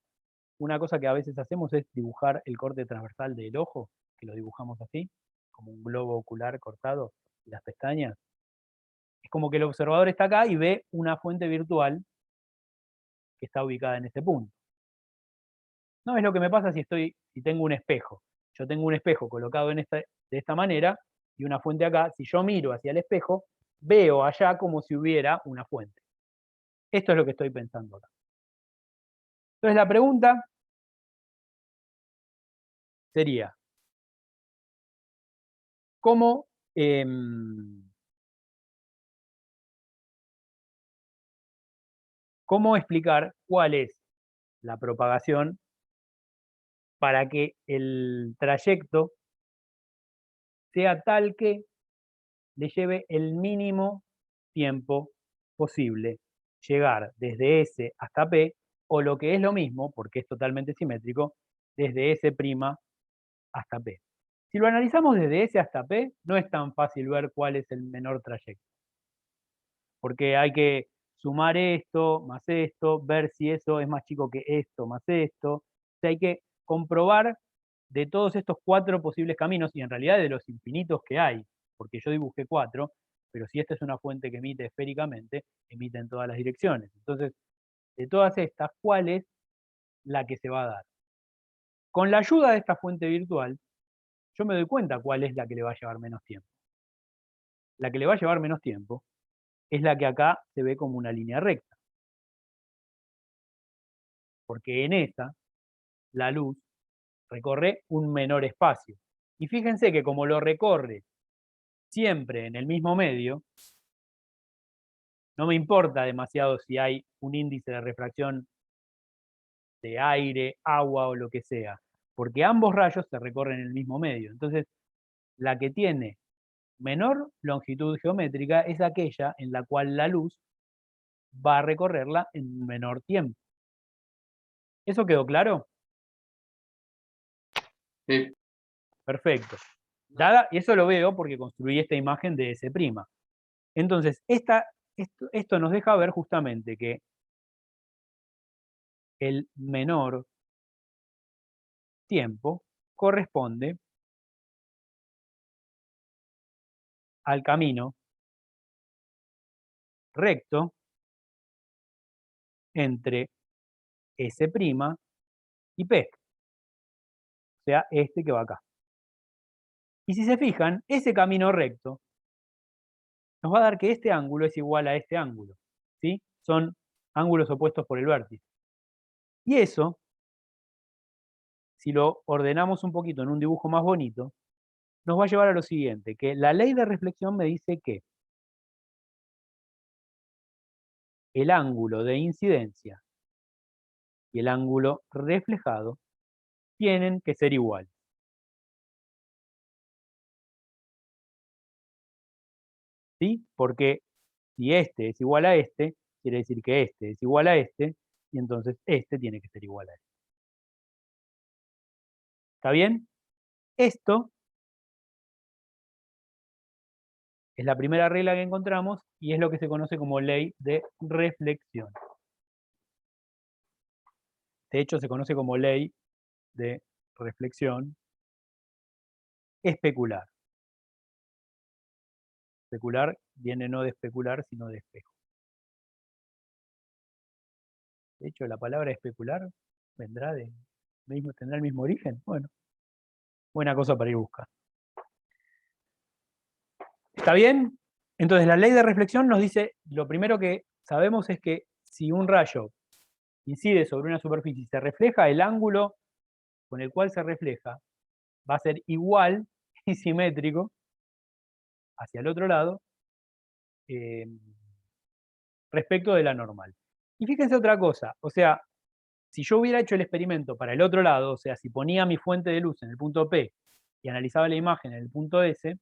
Una cosa que a veces hacemos es dibujar el corte transversal del ojo, que lo dibujamos así, como un globo ocular cortado, y las pestañas. Es como que el observador está acá y ve una fuente virtual que está ubicada en este punto. No es lo que me pasa si tengo un espejo. Yo tengo un espejo colocado de esta manera y una fuente acá. Si yo miro hacia el espejo, veo allá como si hubiera una fuente. Esto es lo que estoy pensando acá. Entonces la pregunta sería, ¿cómo, cómo explicar cuál es la propagación para que el trayecto sea tal que le lleve el mínimo tiempo posible llegar desde S hasta P, o lo que es lo mismo, porque es totalmente simétrico, desde S' hasta P? Si lo analizamos desde S hasta P, no es tan fácil ver cuál es el menor trayecto, porque hay que sumar esto, más esto, ver si eso es más chico que esto, más esto. O sea, hay que comprobar de todos estos 4 posibles caminos, y en realidad de los infinitos que hay, porque yo dibujé 4, pero si esta es una fuente que emite esféricamente, emite en todas las direcciones. Entonces, de todas estas, ¿cuál es la que se va a dar? Con la ayuda de esta fuente virtual, yo me doy cuenta cuál es la que le va a llevar menos tiempo. la que le va a llevar menos tiempo, es la que acá se ve como una línea recta. Porque en esa, la luz recorre un menor espacio. Y fíjense que como lo recorre siempre en el mismo medio, no me importa demasiado si hay un índice de refracción de aire, agua o lo que sea, porque ambos rayos se recorren en el mismo medio. Entonces, la que tiene menor longitud geométrica es aquella en la cual la luz va a recorrerla en menor tiempo. ¿Eso quedó claro? Sí. Perfecto. Y eso lo veo porque construí esta imagen de S'. Entonces, esto nos deja ver justamente que el menor tiempo corresponde al camino recto entre S' y P, o sea, este que va acá. Y si se fijan, ese camino recto nos va a dar que este ángulo es igual a este ángulo, ¿sí? Son ángulos opuestos por el vértice. Y eso, si lo ordenamos un poquito en un dibujo más bonito, nos va a llevar a lo siguiente, que la ley de reflexión me dice que el ángulo de incidencia y el ángulo reflejado tienen que ser iguales. ¿Sí? Porque si este es igual a este, quiere decir que este es igual a este, y entonces este tiene que ser igual a este. ¿Está bien? Esto es la primera regla que encontramos y es lo que se conoce como ley de reflexión. De hecho, se conoce como ley de reflexión especular. Especular viene no de especular, sino de espejo. De hecho, la palabra especular tendrá el mismo origen. Bueno, buena cosa para ir a buscar. ¿Está bien? Entonces, la ley de reflexión nos dice, lo primero que sabemos es que si un rayo incide sobre una superficie y se refleja, el ángulo con el cual se refleja va a ser igual y simétrico hacia el otro lado eh, respecto de la normal. Y fíjense otra cosa, o sea, si yo hubiera hecho el experimento para el otro lado, o sea, si ponía mi fuente de luz en el punto P y analizaba la imagen en el punto S,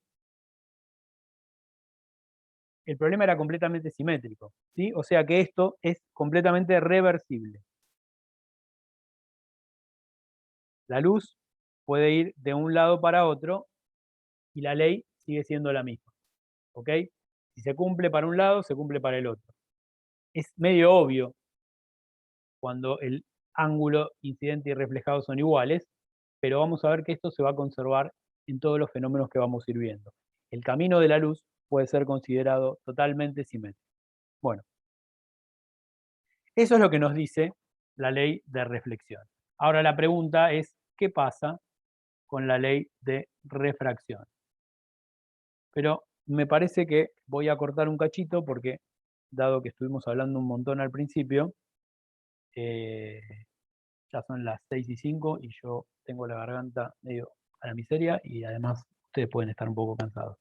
el problema era completamente simétrico, ¿sí? O sea que esto es completamente reversible. La luz puede ir de un lado para otro y la ley sigue siendo la misma, ¿ok? Si se cumple para un lado, se cumple para el otro. Es medio obvio cuando el ángulo incidente y reflejado son iguales, pero vamos a ver que esto se va a conservar en todos los fenómenos que vamos a ir viendo. El camino de la luz puede ser considerado totalmente simétrico. Bueno, eso es lo que nos dice la ley de reflexión. Ahora la pregunta es, ¿qué pasa con la ley de refracción? Pero me parece que voy a cortar un cachito porque, dado que estuvimos hablando un montón al principio, ya son las 6:05 y yo tengo la garganta medio a la miseria y además ustedes pueden estar un poco cansados.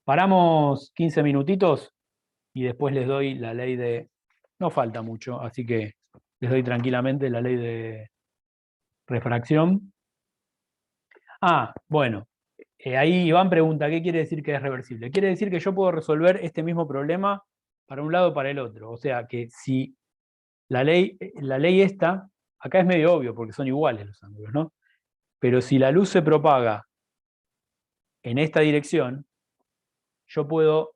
Paramos 15 minutitos y después les doy la ley de... No falta mucho, así que les doy tranquilamente la ley de refracción. Ah, bueno, ahí Iván pregunta, ¿qué quiere decir que es reversible? Quiere decir que yo puedo resolver este mismo problema para un lado o para el otro. O sea que si la ley esta, acá es medio obvio porque son iguales los ángulos, ¿no? Pero si la luz se propaga en esta dirección, yo puedo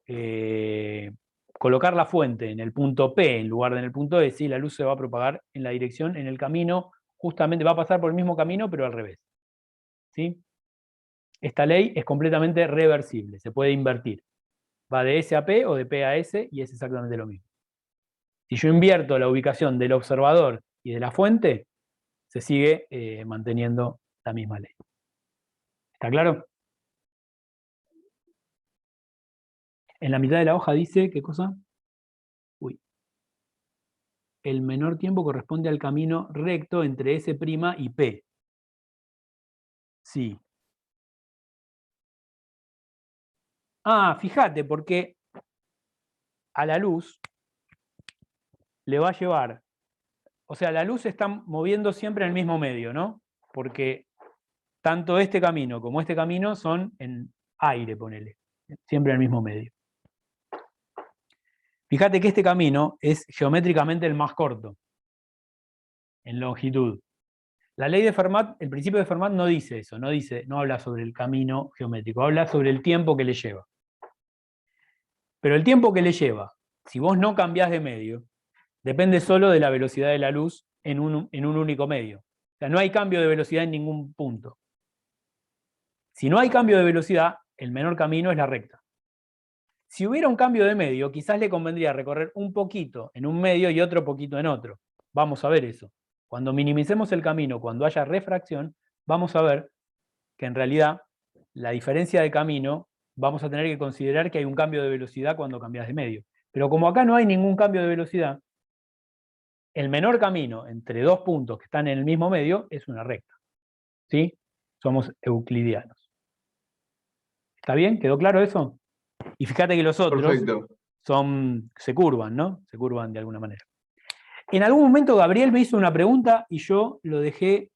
colocar la fuente en el punto P en lugar de en el punto S y la luz se va a propagar en la dirección, en el camino, justamente va a pasar por el mismo camino, pero al revés. ¿Sí? Esta ley es completamente reversible, se puede invertir. Va de S a P o de P a S y es exactamente lo mismo. Si yo invierto la ubicación del observador y de la fuente, se sigue manteniendo la misma ley. ¿Está claro? En la mitad de la hoja dice, ¿qué cosa? Uy. El menor tiempo corresponde al camino recto entre S' y P. Sí. Ah, fíjate, porque a la luz le va a llevar, o sea, la luz se está moviendo siempre en el mismo medio, ¿no? Porque tanto este camino como este camino son en aire, ponele, siempre en el mismo medio. Fíjate que este camino es geométricamente el más corto, en longitud. La ley de Fermat, el principio de Fermat no dice eso, no habla sobre el camino geométrico, habla sobre el tiempo que le lleva. Pero el tiempo que le lleva, si vos no cambiás de medio, depende solo de la velocidad de la luz en un único medio. O sea, no hay cambio de velocidad en ningún punto. Si no hay cambio de velocidad, el menor camino es la recta. Si hubiera un cambio de medio, quizás le convendría recorrer un poquito en un medio y otro poquito en otro. Vamos a ver eso. Cuando minimicemos el camino, cuando haya refracción, vamos a ver que en realidad la diferencia de camino vamos a tener que considerar que hay un cambio de velocidad cuando cambias de medio. Pero como acá no hay ningún cambio de velocidad, el menor camino entre dos puntos que están en el mismo medio es una recta. ¿Sí? Somos euclidianos. ¿Está bien? ¿Quedó claro eso? Y fíjate que los otros Perfecto. se curvan, ¿no? Se curvan de alguna manera. En algún momento Gabriel me hizo una pregunta y yo lo dejé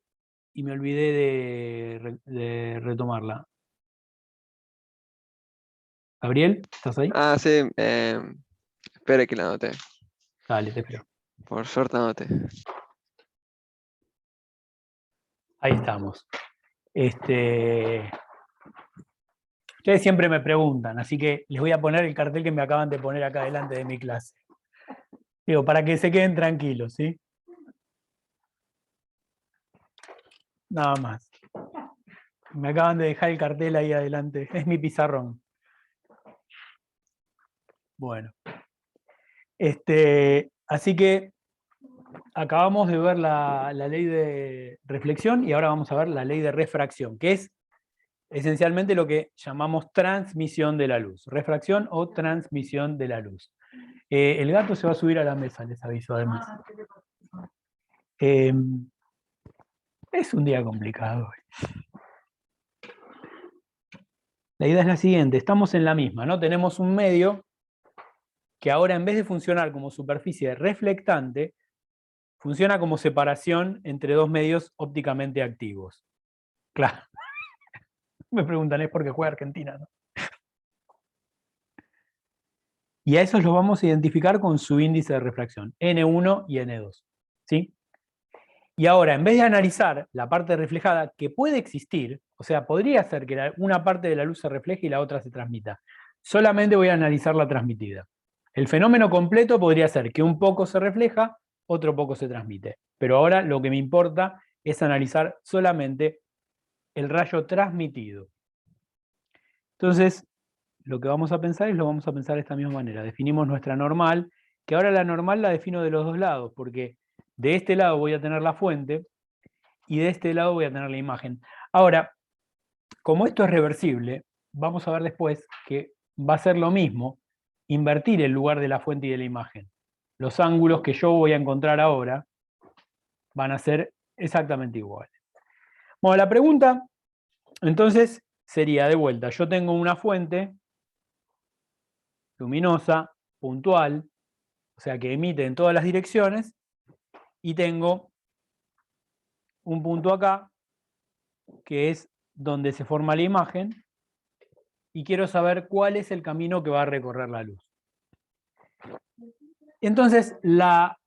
y me olvidé de retomarla. Gabriel, ¿estás ahí? Ah, sí. Espere que la anoté. Dale, te espero. Por suerte anoté. Ahí estamos. Ustedes siempre me preguntan, así que les voy a poner el cartel que me acaban de poner acá delante de mi clase. Digo, para que se queden tranquilos, ¿sí? Nada más. Me acaban de dejar el cartel ahí adelante. Es mi pizarrón. Bueno. Así que acabamos de ver la ley de reflexión y ahora vamos a ver la ley de refracción, que es esencialmente lo que llamamos transmisión de la luz. Refracción o transmisión de la luz. El gato se va a subir a la mesa, les aviso además. Es un día complicado. La idea es la siguiente, estamos en la misma, ¿no? Tenemos un medio que ahora en vez de funcionar como superficie reflectante, funciona como separación entre dos medios ópticamente activos. Claro. Me preguntan, ¿es porque juega Argentina, no? Y a esos los vamos a identificar con su índice de refracción, N1 y N2. ¿Sí? Y ahora, en vez de analizar la parte reflejada, que puede existir, o sea, podría ser que una parte de la luz se refleje y la otra se transmita, solamente voy a analizar la transmitida. El fenómeno completo podría ser que un poco se refleja, otro poco se transmite. Pero ahora lo que me importa es analizar solamente el rayo transmitido. Entonces, lo que vamos a pensar lo vamos a pensar de esta misma manera. Definimos nuestra normal, que ahora la normal la defino de los dos lados, porque de este lado voy a tener la fuente y de este lado voy a tener la imagen. Ahora, como esto es reversible, vamos a ver después que va a ser lo mismo invertir el lugar de la fuente y de la imagen. Los ángulos que yo voy a encontrar ahora van a ser exactamente iguales. Bueno, la pregunta entonces sería de vuelta, yo tengo una fuente luminosa, puntual, o sea que emite en todas las direcciones, y tengo un punto acá, que es donde se forma la imagen, y quiero saber cuál es el camino que va a recorrer la luz. Entonces, la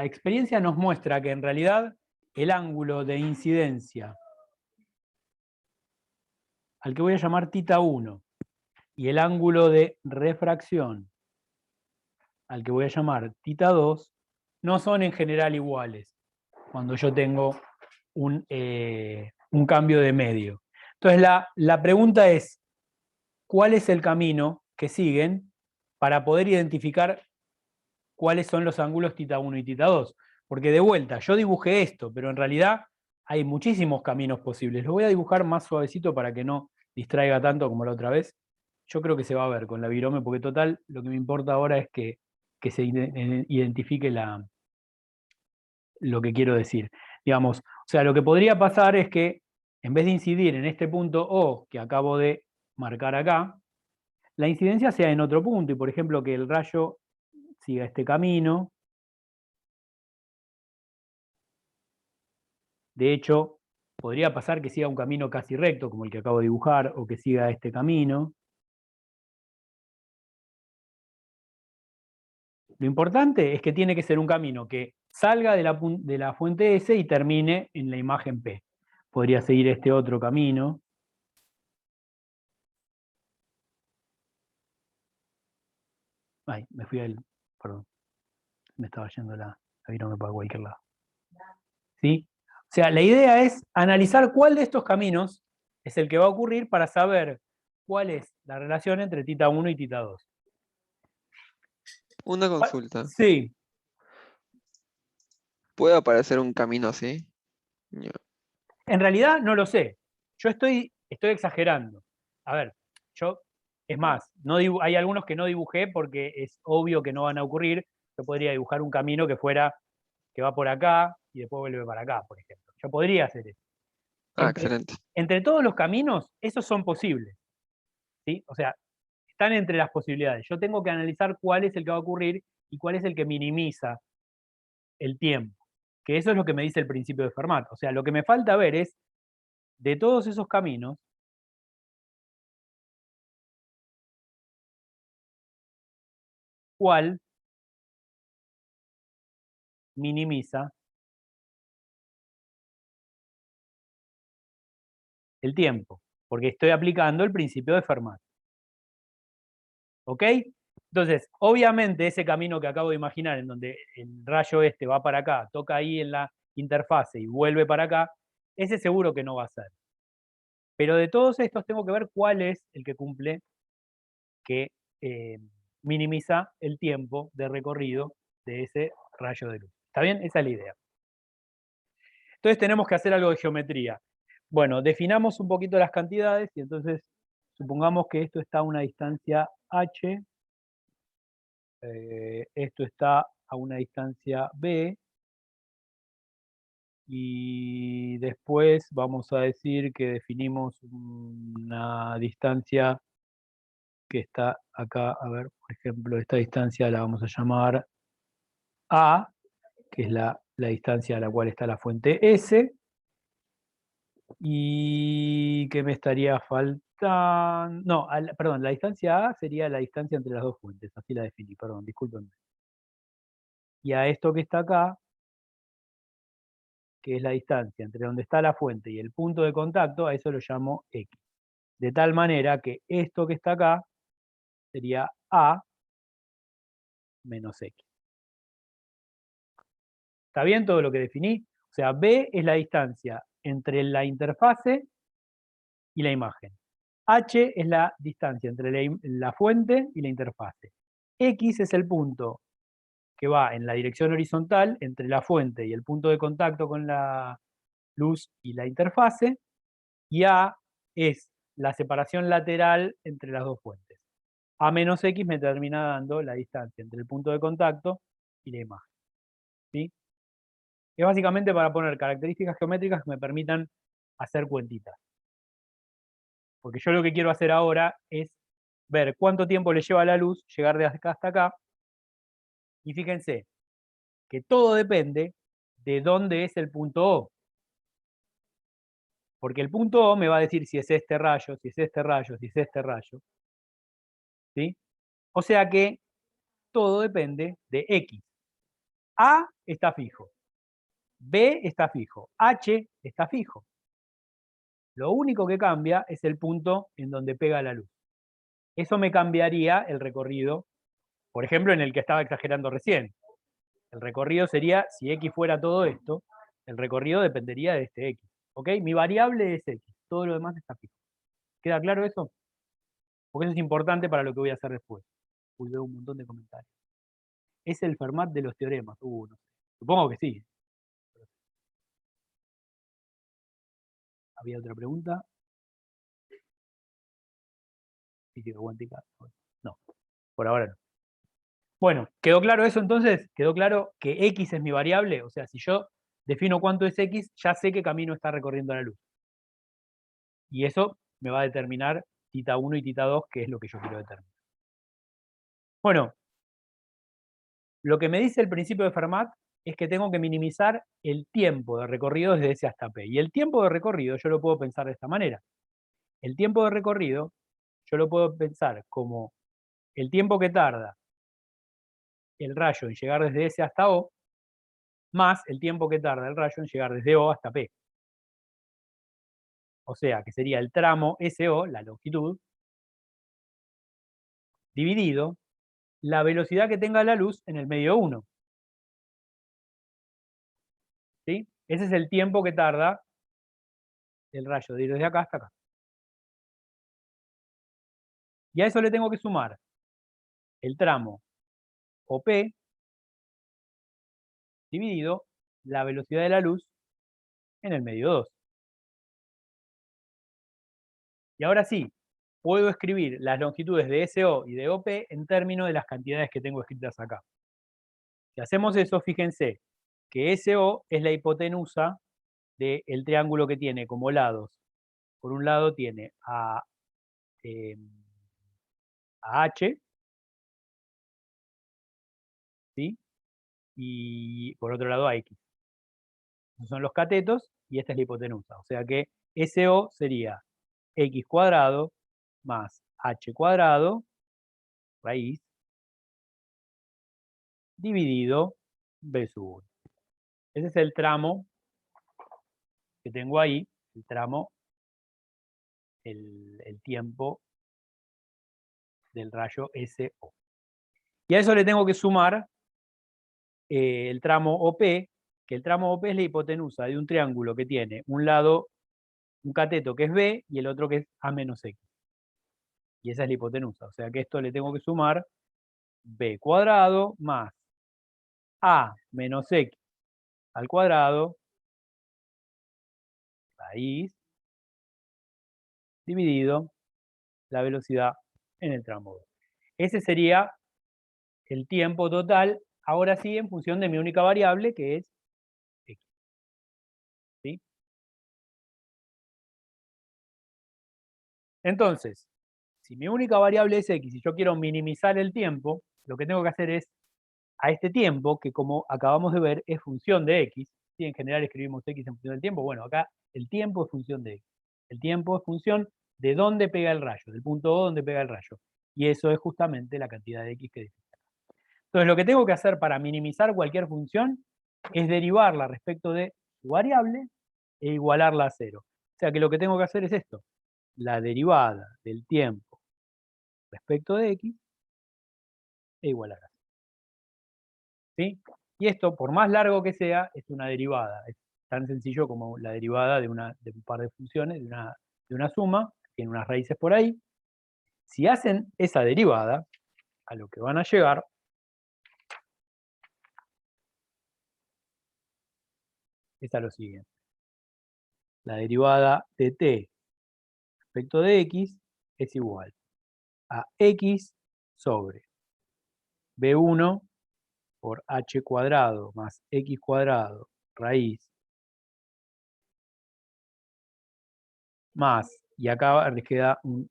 experiencia nos muestra que en realidad el ángulo de incidencia, al que voy a llamar θ1, y el ángulo de refracción, al que voy a llamar θ2, no son en general iguales cuando yo tengo un cambio de medio. Entonces la pregunta es, ¿cuál es el camino que siguen para poder identificar cuáles son los ángulos θ1 y θ2? Porque de vuelta, yo dibujé esto, pero en realidad hay muchísimos caminos posibles. Lo voy a dibujar más suavecito para que no distraiga tanto como la otra vez. yo creo que se va a ver con la virome, porque total, lo que me importa ahora es que se identifique lo que quiero decir. Digamos, o sea, lo que podría pasar es que en vez de incidir en este punto O que acabo de marcar acá, la incidencia sea en otro punto, y por ejemplo que el rayo siga este camino. De hecho, podría pasar que siga un camino casi recto, como el que acabo de dibujar, o que siga este camino. Lo importante es que tiene que ser un camino que salga de la fuente S y termine en la imagen P. Podría seguir este otro camino. Ay, me fui al... Perdón. Me estaba yendo la virome para cualquier lado. ¿Sí? O sea, la idea es analizar cuál de estos caminos es el que va a ocurrir para saber cuál es la relación entre tita 1 y tita 2. Una consulta. Sí, ¿Puede aparecer un camino así? Ya. en realidad no lo sé. Yo estoy exagerando. A ver, es más, hay algunos que no dibujé porque es obvio que no van a ocurrir. Yo podría dibujar un camino que va por acá y después vuelve para acá, por ejemplo. Yo podría hacer eso. Ah, excelente. Entre todos los caminos, esos son posibles. ¿Sí? O sea, están entre las posibilidades. Yo tengo que analizar cuál es el que va a ocurrir y cuál es el que minimiza el tiempo. Que eso es lo que me dice el principio de Fermat. O sea, lo que me falta ver es, de todos esos caminos, cuál minimiza el tiempo. Porque estoy aplicando el principio de Fermat. ¿Ok? Entonces, obviamente ese camino que acabo de imaginar, en donde el rayo este va para acá, toca ahí en la interfase y vuelve para acá, ese seguro que no va a ser. Pero de todos estos tengo que ver cuál es el que cumple, que minimiza el tiempo de recorrido de ese rayo de luz. ¿Está bien? Esa es la idea. Entonces tenemos que hacer algo de geometría. Bueno, definamos un poquito las cantidades y entonces supongamos que esto está a una distancia h, esto está a una distancia b, y después vamos a decir que definimos una distancia que está acá, a ver, por ejemplo, esta distancia la vamos a llamar A, que es la distancia a la cual está la fuente S, y que me estaría faltando, no, perdón, la distancia A sería la distancia entre las dos fuentes, así la definí, perdón, discúlpenme. Y a esto que está acá, que es la distancia entre donde está la fuente y el punto de contacto, a eso lo llamo X. De tal manera que esto que está acá sería A menos X. ¿Está bien todo lo que definí? O sea, B es la distancia entre la interfase y la imagen. H es la distancia entre la fuente y la interfase. X es el punto que va en la dirección horizontal entre la fuente y el punto de contacto con la luz y la interfase. Y A es la separación lateral entre las dos fuentes. A menos X me termina dando la distancia entre el punto de contacto y la imagen. ¿Sí? Es básicamente para poner características geométricas que me permitan hacer cuentitas. Porque yo lo que quiero hacer ahora es ver cuánto tiempo le lleva a la luz llegar de acá hasta acá. Y fíjense que todo depende de dónde es el punto O. Porque el punto O me va a decir si es este rayo, si es este rayo, si es este rayo. ¿Sí? O sea que todo depende de X. A está fijo. B está fijo. H está fijo. Lo único que cambia es el punto en donde pega la luz. Eso me cambiaría el recorrido, por ejemplo, en el que estaba exagerando recién. El recorrido sería, si X fuera todo esto, el recorrido dependería de este X. ¿Ok? Mi variable es X, todo lo demás está fijo. ¿Queda claro eso? Porque eso es importante para lo que voy a hacer después. Uy, veo un montón de comentarios. ¿Es el Fermat de los teoremas? No sé. Supongo que sí. ¿Había otra pregunta? física cuántica. No, por ahora no. Bueno, ¿quedó claro eso entonces? ¿Quedó claro que X es mi variable? O sea, si yo defino cuánto es X, ya sé qué camino está recorriendo la luz. Y eso me va a determinar θ 1 y θ 2, que es lo que yo quiero determinar. Bueno, lo que me dice el principio de Fermat es que tengo que minimizar el tiempo de recorrido desde S hasta P. Y el tiempo de recorrido yo lo puedo pensar de esta manera. El tiempo de recorrido yo lo puedo pensar como el tiempo que tarda el rayo en llegar desde S hasta O, más el tiempo que tarda el rayo en llegar desde O hasta P. O sea, que sería el tramo SO, la longitud, dividido la velocidad que tenga la luz en el medio 1. ¿Sí? Ese es el tiempo que tarda el rayo de ir desde acá hasta acá. Y a eso le tengo que sumar el tramo OP dividido la velocidad de la luz en el medio 2. Y ahora sí, puedo escribir las longitudes de SO y de OP en términos de las cantidades que tengo escritas acá. Si hacemos eso, fíjense que SO es la hipotenusa del triángulo que tiene como lados. Por un lado tiene a H, ¿sí? Y por otro lado a X. Esos son los catetos y esta es la hipotenusa. O sea que SO sería X cuadrado más H cuadrado, raíz, dividido B sub 1. Ese es el tramo que tengo ahí, el tramo, el tiempo del rayo SO. Y a eso le tengo que sumar el tramo OP, que el tramo OP es la hipotenusa de un triángulo que tiene un lado, un cateto que es B y el otro que es A menos X. Y esa es la hipotenusa. O sea que esto le tengo que sumar B cuadrado más A menos X al cuadrado, raíz, dividido la velocidad en el tramo 2. Ese sería el tiempo total, ahora sí, en función de mi única variable, que es X. ¿Sí? Entonces, si mi única variable es X y yo quiero minimizar el tiempo, lo que tengo que hacer es, a este tiempo, que como acabamos de ver es función de X, ¿sí? En general escribimos X en función del tiempo, bueno, acá el tiempo es función de X. El tiempo es función de dónde pega el rayo, del punto O donde pega el rayo. Y eso es justamente la cantidad de X que dice. Entonces, lo que tengo que hacer para minimizar cualquier función es derivarla respecto de su variable e igualarla a 0. O sea que lo que tengo que hacer es esto. La derivada del tiempo respecto de X e igualar a 0. ¿Sí? Y esto, por más largo que sea, es una derivada. Es tan sencillo como la derivada de un par de funciones, de una suma, que tiene unas raíces por ahí. Si hacen esa derivada, a lo que van a llegar es a lo siguiente. La derivada de t respecto de x es igual a x sobre b1 por h cuadrado más x cuadrado raíz más, y acá les queda un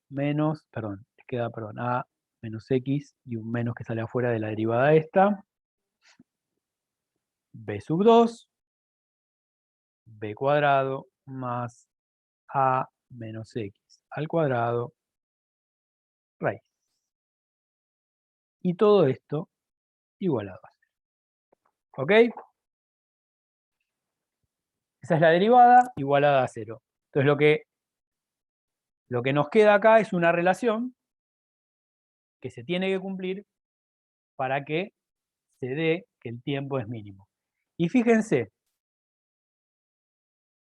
menos, perdón, les queda, perdón, a menos x y un menos que sale afuera de la derivada esta, b sub 2, b cuadrado más a menos x al cuadrado raíz. Y todo esto igualado a 0. ¿Ok? Esa es la derivada igualada a 0. Entonces lo que nos queda acá es una relación que se tiene que cumplir para que se dé que el tiempo es mínimo. Y fíjense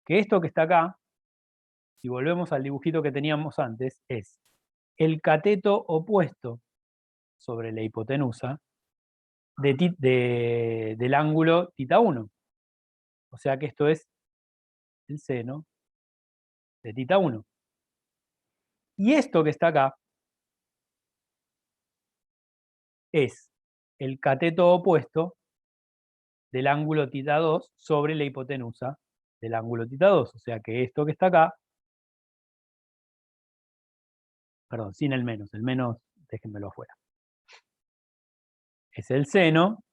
que esto que está acá, si volvemos al dibujito que teníamos antes, es el cateto opuesto sobre la hipotenusa del ángulo θ1. O sea que esto es el seno de θ1. Y esto que está acá es el cateto opuesto del ángulo θ2 sobre la hipotenusa del ángulo θ2. O sea que esto que está acá, perdón, sin el menos déjenmelo afuera. Es el seno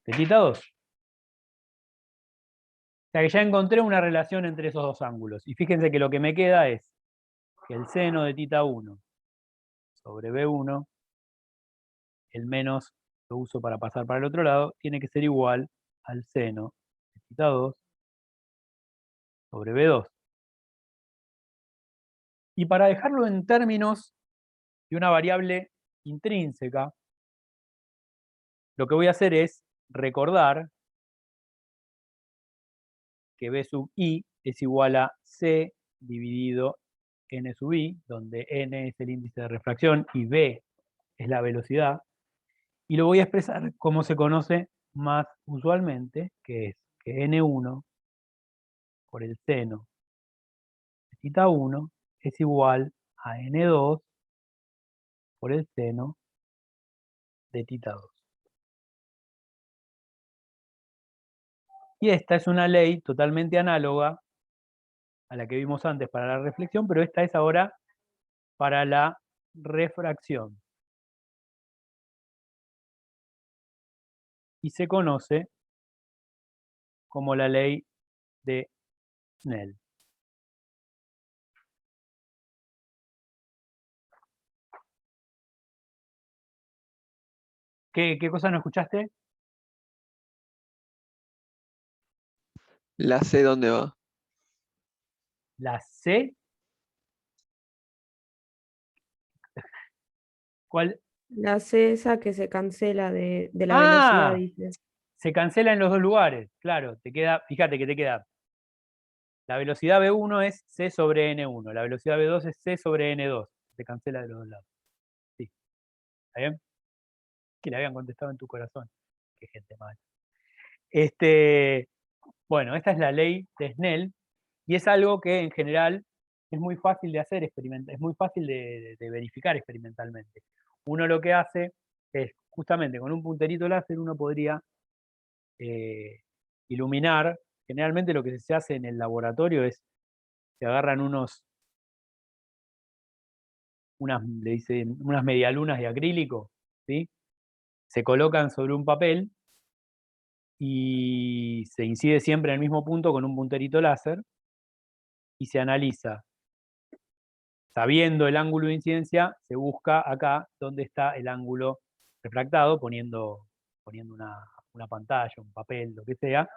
de θ2. O sea que ya encontré una relación entre esos dos ángulos. Y fíjense que lo que me queda es que el seno de θ1 sobre B1, el menos lo uso para pasar para el otro lado, tiene que ser igual al seno de θ2 sobre B2. Y para dejarlo en términos de una variable intrínseca, lo que voy a hacer es recordar que B sub I es igual a C dividido N sub I, donde N es el índice de refracción y B es la velocidad. Y lo voy a expresar como se conoce más usualmente, que es que N1 por el seno de θ1 es igual a N2 por el seno de θ2. Y esta es una ley totalmente análoga a la que vimos antes para la reflexión, pero esta es ahora para la refracción. Y se conoce como la ley de Snell. ¿Qué cosa no escuchaste? ¿La C dónde va? La C. ¿Cuál? La C esa que se cancela de la ¡Ah! velocidad, dice. Se cancela en los dos lugares. Claro, te queda, fíjate que te queda. La velocidad B1 es C sobre N1. La velocidad B2 es C sobre N2. Se cancela de los dos lados. Sí. ¿Está bien? Que le habían contestado en tu corazón. Qué gente mala. Bueno, esta es la ley de Snell. Y es algo que en general es muy fácil de hacer es muy fácil de verificar experimentalmente. Uno lo que hace es, justamente con un punterito láser, uno podría iluminar. Generalmente lo que se hace en el laboratorio es, se agarran le dicen, unas medialunas de acrílico, ¿sí? Se colocan sobre un papel y se incide siempre en el mismo punto con un punterito láser y se analiza. Sabiendo el ángulo de incidencia, se busca acá dónde está el ángulo refractado, poniendo una pantalla, un papel, lo que sea.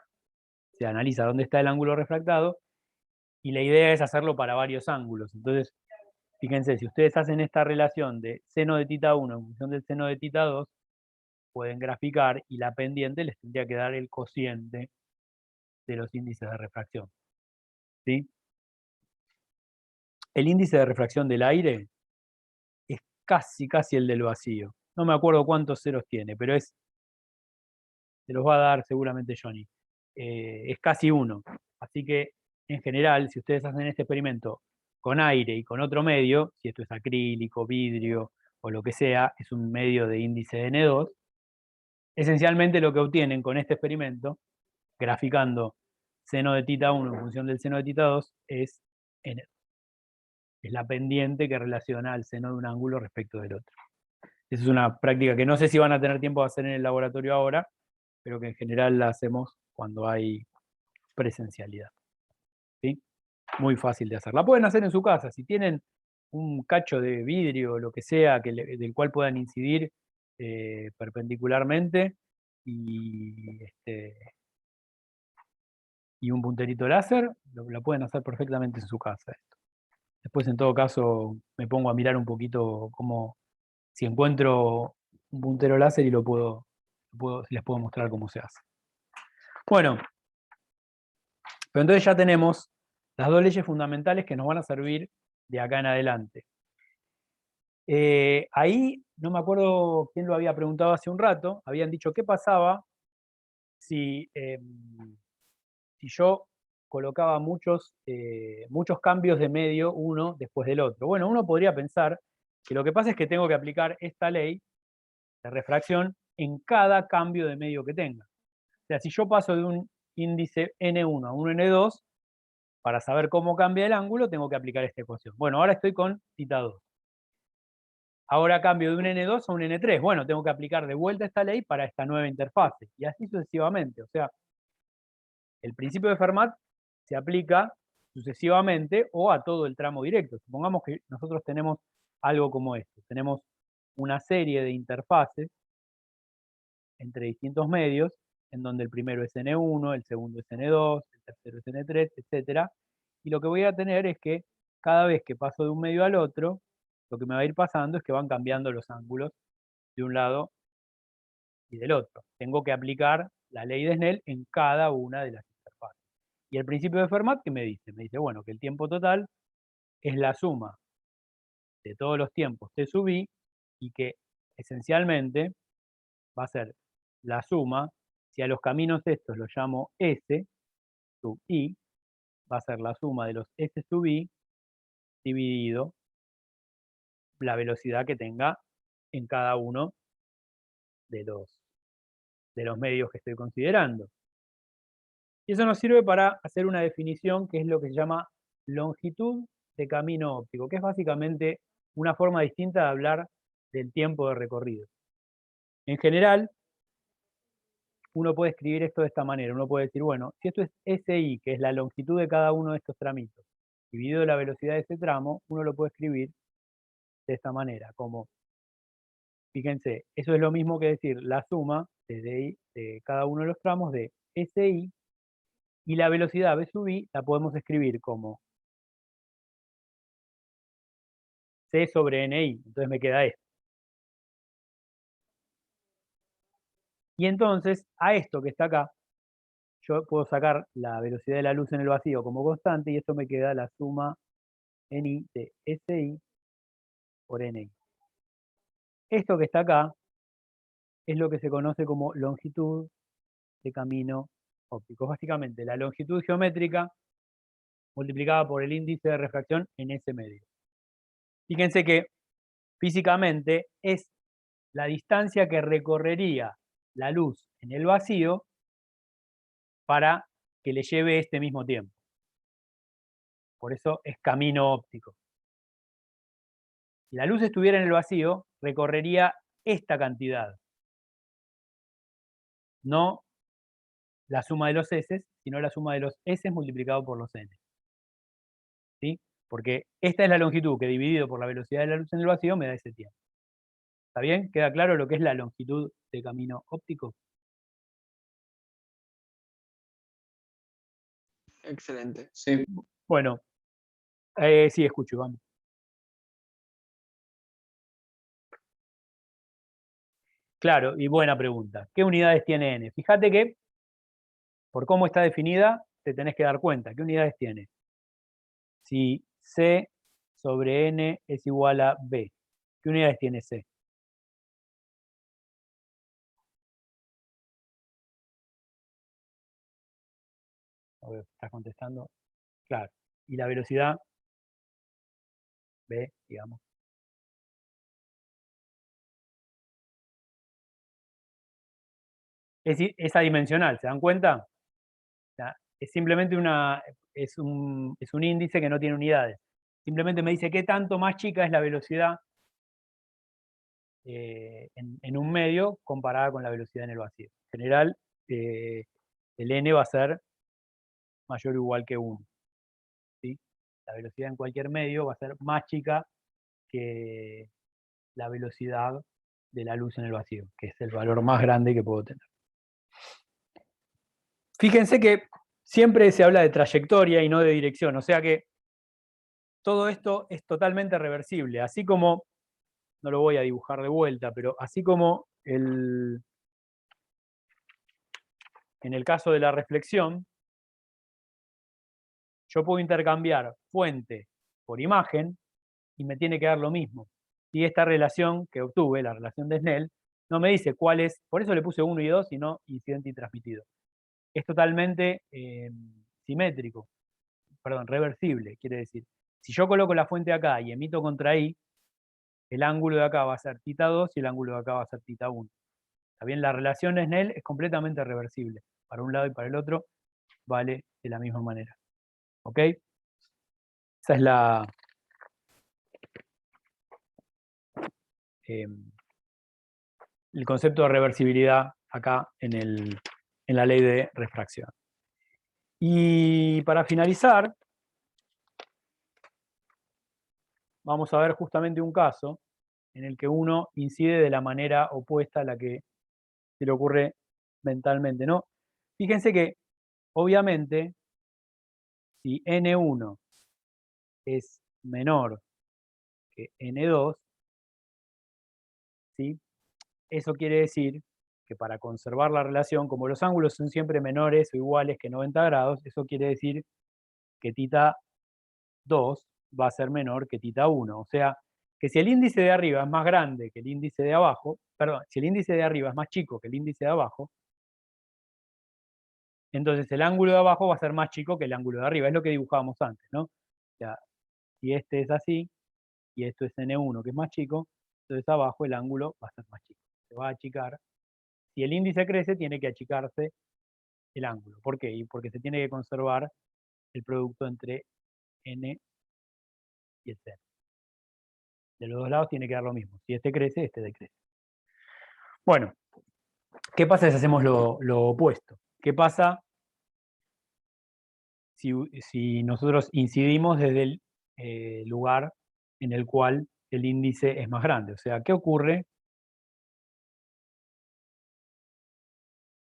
Se analiza dónde está el ángulo refractado y la idea es hacerlo para varios ángulos. Entonces, fíjense, si ustedes hacen esta relación de seno de θ1 en función del seno de θ2, pueden graficar y la pendiente les tendría que dar el cociente de los índices de refracción. ¿Sí? El índice de refracción del aire es casi el del vacío. No me acuerdo cuántos ceros tiene, pero se los va a dar seguramente Johnny. Es casi 1. Así que, en general, si ustedes hacen este experimento con aire y con otro medio, si esto es acrílico, vidrio o lo que sea, es un medio de índice de N2, esencialmente lo que obtienen con este experimento, graficando seno de θ1 en función del seno de θ2, es N2. Es la pendiente que relaciona al seno de un ángulo respecto del otro. Esa es una práctica que no sé si van a tener tiempo de hacer en el laboratorio ahora, pero que en general la hacemos cuando hay presencialidad. ¿Sí? Muy fácil de hacer. La pueden hacer en su casa. Si tienen un cacho de vidrio o lo que sea del cual puedan incidir perpendicularmente y un punterito láser, la pueden hacer perfectamente en su casa. Después, en todo caso, me pongo a mirar un poquito si encuentro un puntero láser y les puedo mostrar cómo se hace. Bueno, pero entonces ya tenemos las dos leyes fundamentales que nos van a servir de acá en adelante. Ahí, no me acuerdo quién lo había preguntado hace un rato, habían dicho qué pasaba si yo colocaba muchos cambios de medio uno después del otro. Bueno, uno podría pensar que lo que pasa es que tengo que aplicar esta ley de refracción en cada cambio de medio que tenga. O sea, si yo paso de un índice N1 a un N2, para saber cómo cambia el ángulo, tengo que aplicar esta ecuación. Bueno, ahora estoy con θ 2. Ahora cambio de un N2 a un N3. Bueno, tengo que aplicar de vuelta esta ley para esta nueva interfase. Y así sucesivamente. O sea, el principio de Fermat se aplica sucesivamente o a todo el tramo directo. Supongamos que nosotros tenemos algo como esto. Tenemos una serie de interfaces entre distintos medios, en donde el primero es N1, el segundo es N2, el tercero es N3, etc. Y lo que voy a tener es que cada vez que paso de un medio al otro, lo que me va a ir pasando es que van cambiando los ángulos de un lado y del otro. Tengo que aplicar la ley de Snell en cada una de las interfaces. Y el principio de Fermat, ¿qué me dice? Me dice, bueno, que el tiempo total es la suma de todos los tiempos T sub I y que esencialmente va a ser la suma, si a los caminos estos los llamo S sub I, va a ser la suma de los S sub I dividido la velocidad que tenga en cada uno de los medios que estoy considerando. Y eso nos sirve para hacer una definición que es lo que se llama longitud de camino óptico, que es básicamente una forma distinta de hablar del tiempo de recorrido. En general, uno puede escribir esto de esta manera. Uno puede decir, bueno, si esto es SI, que es la longitud de cada uno de estos tramitos, dividido la velocidad de ese tramo, uno lo puede escribir de esta manera, como, fíjense, eso es lo mismo que decir la suma de cada uno de los tramos de SI, y la velocidad B sub I la podemos escribir como C sobre NI, entonces me queda esto. Y entonces, a esto que está acá, yo puedo sacar la velocidad de la luz en el vacío como constante, y esto me queda la suma NI de SI por NI. Esto que está acá es lo que se conoce como longitud de camino óptico. Básicamente, la longitud geométrica multiplicada por el índice de refracción en ese medio. Fíjense que físicamente es la distancia que recorrería la luz en el vacío para que le lleve este mismo tiempo. Por eso es camino óptico. Si la luz estuviera en el vacío, recorrería esta cantidad. No la suma de los S, sino la suma de los S multiplicado por los N. ¿Sí? Porque esta es la longitud que dividido por la velocidad de la luz en el vacío me da ese tiempo. ¿Está bien? ¿Queda claro lo que es la longitud de camino óptico? Excelente. Sí. Bueno, sí, escucho, vamos. Claro, y buena pregunta. ¿Qué unidades tiene N? Fíjate que, por cómo está definida, te tenés que dar cuenta. ¿Qué unidades tiene? Si C sobre N es igual a B, ¿qué unidades tiene C? A ver, ¿estás contestando? Claro. ¿Y la velocidad? B, digamos. Es adimensional, ¿se dan cuenta? O sea, es simplemente es un índice que no tiene unidades. Simplemente me dice qué tanto más chica es la velocidad en un medio comparada con la velocidad en el vacío. En general, el n va a ser mayor o igual que 1. ¿Sí? La velocidad en cualquier medio va a ser más chica que la velocidad de la luz en el vacío, que es el valor más grande que puedo tener. Fíjense que siempre se habla de trayectoria y no de dirección, o sea que todo esto es totalmente reversible, así como, no lo voy a dibujar de vuelta, pero así como en el caso de la reflexión, yo puedo intercambiar fuente por imagen y me tiene que dar lo mismo. Y esta relación que obtuve, la relación de Snell, no me dice cuál es, por eso le puse 1 y 2 y no incidente y transmitido. Es totalmente simétrico, perdón, reversible, quiere decir. Si yo coloco la fuente acá y emito contra I, el ángulo de acá va a ser θ2 y el ángulo de acá va a ser θ1. ¿Está bien? La relación de Snell es completamente reversible. Para un lado y para el otro vale de la misma manera. ¿Ok? Esa es el concepto de reversibilidad acá en la ley de refracción. Y para finalizar, vamos a ver justamente un caso en el que uno incide de la manera opuesta a la que se le ocurre mentalmente, ¿no? Fíjense que, obviamente, si N1 es menor que N2, ¿sí? Eso quiere decir que para conservar la relación, como los ángulos son siempre menores o iguales que 90 grados, eso quiere decir que θ2 va a ser menor que θ1. O sea, que si el índice de arriba es más grande que el índice de abajo, perdón, si el índice de arriba es más chico que el índice de abajo, entonces el ángulo de abajo va a ser más chico que el ángulo de arriba. Es lo que dibujábamos antes, ¿no? O sea, si este es así, y esto es N1 que es más chico, entonces abajo el ángulo va a ser más chico. Se va a achicar. Si el índice crece, tiene que achicarse el ángulo. ¿Por qué? Porque se tiene que conservar el producto entre N y el C. De los dos lados tiene que dar lo mismo. Si este crece, este decrece. Bueno, ¿qué pasa si hacemos lo opuesto? ¿Qué pasa si nosotros incidimos desde el lugar en el cual el índice es más grande? O sea, ¿qué ocurre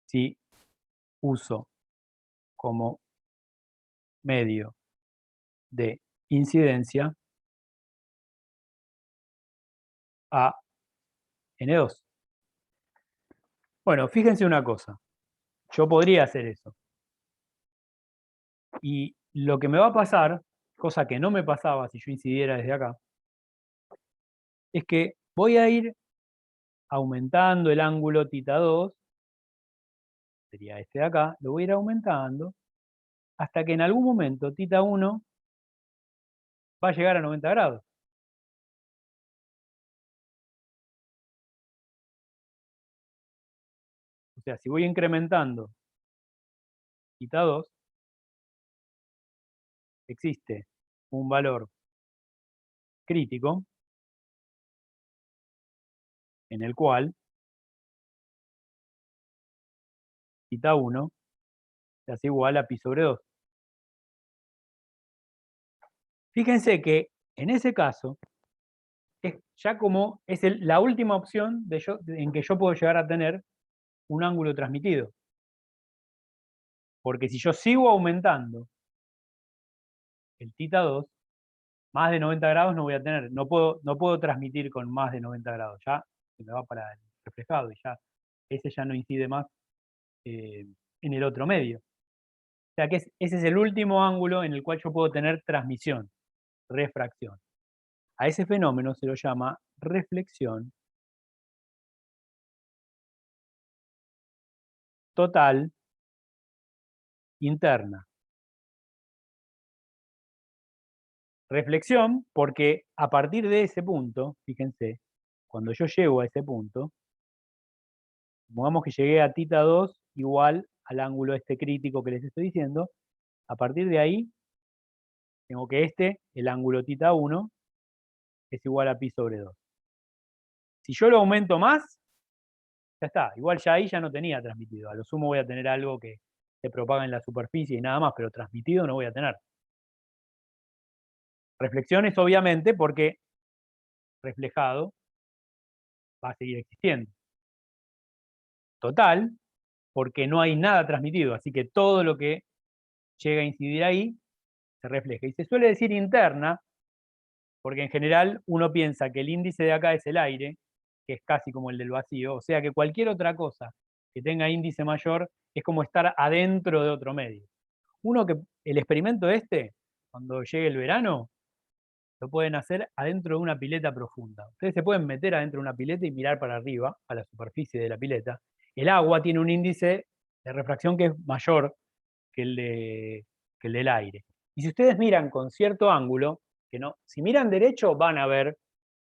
si uso como medio de incidencia a N2? Bueno, fíjense una cosa. Yo podría hacer eso. Y lo que me va a pasar, cosa que no me pasaba si yo incidiera desde acá, es que voy a ir aumentando el ángulo θ2, sería este de acá, lo voy a ir aumentando hasta que en algún momento θ1 va a llegar a 90 grados. O sea, si voy incrementando θ2, existe un valor crítico en el cual θ1 se hace igual a pi sobre 2. Fíjense que en ese caso, es ya como es la última opción en que yo puedo llegar a tener un ángulo transmitido. Porque si yo sigo aumentando el θ2, más de 90 grados no voy a tener. No puedo transmitir con más de 90 grados. Ya se me va para el reflejado y ya ese ya no incide más en el otro medio. O sea que ese es el último ángulo en el cual yo puedo tener transmisión, refracción. A ese fenómeno se lo llama reflexión total interna. Reflexión porque a partir de ese punto, fíjense, cuando yo llego a ese punto, supongamos que llegué a θ2 igual al ángulo este crítico que les estoy diciendo, a partir de ahí tengo que el ángulo θ1, es igual a pi sobre 2. Si yo lo aumento más, ya está. Igual ya ahí ya no tenía transmitido. A lo sumo voy a tener algo que se propaga en la superficie y nada más, pero transmitido no voy a tener. Reflexiones, obviamente, porque reflejado va a seguir existiendo. Total, porque no hay nada transmitido, así que todo lo que llega a incidir ahí se refleja. Y se suele decir interna, porque en general uno piensa que el índice de acá es el aire, que es casi como el del vacío, o sea que cualquier otra cosa que tenga índice mayor es como estar adentro de otro medio. El experimento cuando llegue el verano, lo pueden hacer adentro de una pileta profunda. Ustedes se pueden meter adentro de una pileta y mirar para arriba, a la superficie de la pileta. El agua tiene un índice de refracción que es mayor que el del aire. Y si ustedes miran con cierto ángulo, si miran derecho van a ver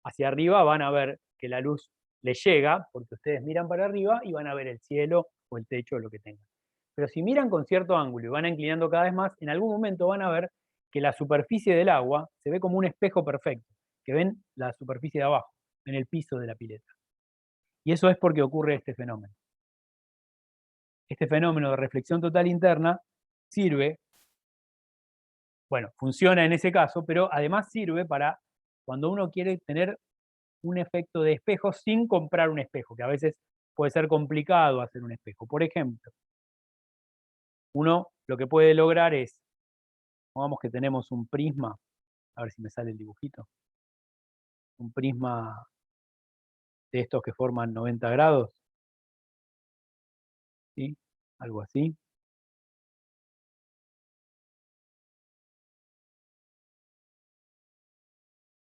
hacia arriba van a ver que la luz les llega, porque ustedes miran para arriba y van a ver el cielo o el techo o lo que tengan. Pero si miran con cierto ángulo y van inclinando cada vez más, en algún momento van a ver que la superficie del agua se ve como un espejo perfecto, que ven la superficie de abajo, en el piso de la pileta. Y eso es porque ocurre este fenómeno. Este fenómeno de reflexión total interna sirve, bueno, funciona en ese caso, pero además sirve para cuando uno quiere tener un efecto de espejo sin comprar un espejo, que a veces puede ser complicado hacer un espejo. Por ejemplo, uno lo que puede lograr es, pongamos que tenemos un prisma, a ver si me sale el dibujito, un prisma de estos que forman 90 grados, ¿sí? Algo así.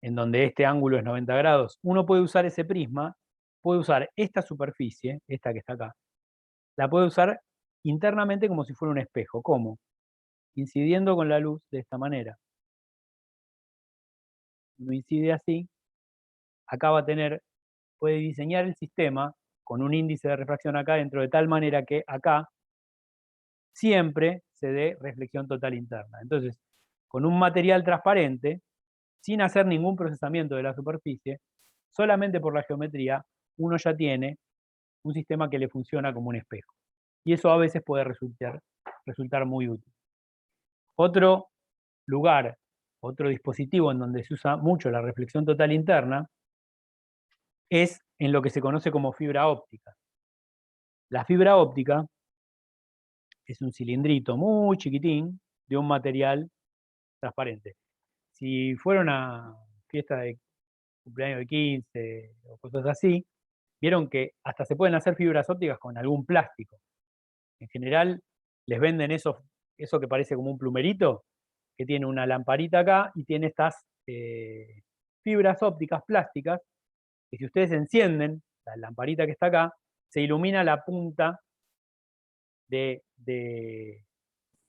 En donde este ángulo es 90 grados, uno puede usar ese prisma, puede usar esta superficie, esta que está acá, la puede usar internamente como si fuera un espejo. ¿Cómo? Incidiendo con la luz de esta manera. Uno incide así, acá va a tener, puede diseñar el sistema con un índice de refracción acá dentro de tal manera que acá siempre se dé reflexión total interna. Entonces, con un material transparente, sin hacer ningún procesamiento de la superficie, solamente por la geometría, uno ya tiene un sistema que le funciona como un espejo. Y eso a veces puede resultar muy útil. Otro lugar, otro dispositivo en donde se usa mucho la reflexión total interna es en lo que se conoce como fibra óptica. La fibra óptica es un cilindrito muy chiquitín de un material transparente. Si fuera una fiesta de cumpleaños de 15 o cosas así, vieron que hasta se pueden hacer fibras ópticas con algún plástico. En general les venden eso que parece como un plumerito, que tiene una lamparita acá y tiene estas fibras ópticas plásticas, que si ustedes encienden la lamparita que está acá, se ilumina la punta de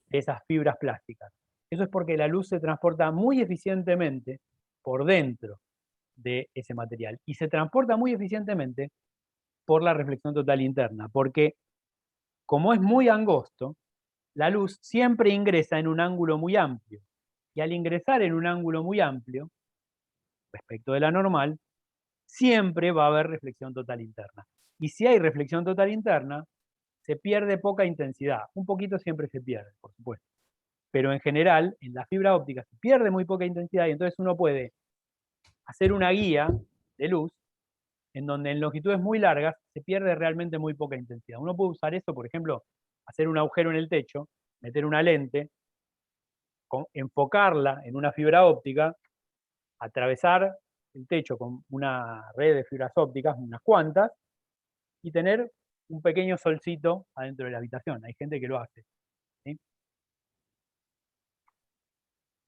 esas fibras plásticas. Eso es porque la luz se transporta muy eficientemente por dentro de ese material y se transporta muy eficientemente por la reflexión total interna, porque como es muy angosto, la luz siempre ingresa en un ángulo muy amplio, y al ingresar en un ángulo muy amplio, respecto de la normal, siempre va a haber reflexión total interna. Y si hay reflexión total interna, se pierde poca intensidad. Un poquito siempre se pierde, por supuesto. Pero en general, en la fibra óptica se pierde muy poca intensidad y entonces uno puede hacer una guía de luz en donde en longitudes muy largas se pierde realmente muy poca intensidad. Uno puede usar eso, por ejemplo, hacer un agujero en el techo, meter una lente, enfocarla en una fibra óptica, atravesar el techo con una red de fibras ópticas, unas cuantas, y tener un pequeño solcito adentro de la habitación. Hay gente que lo hace, ¿sí?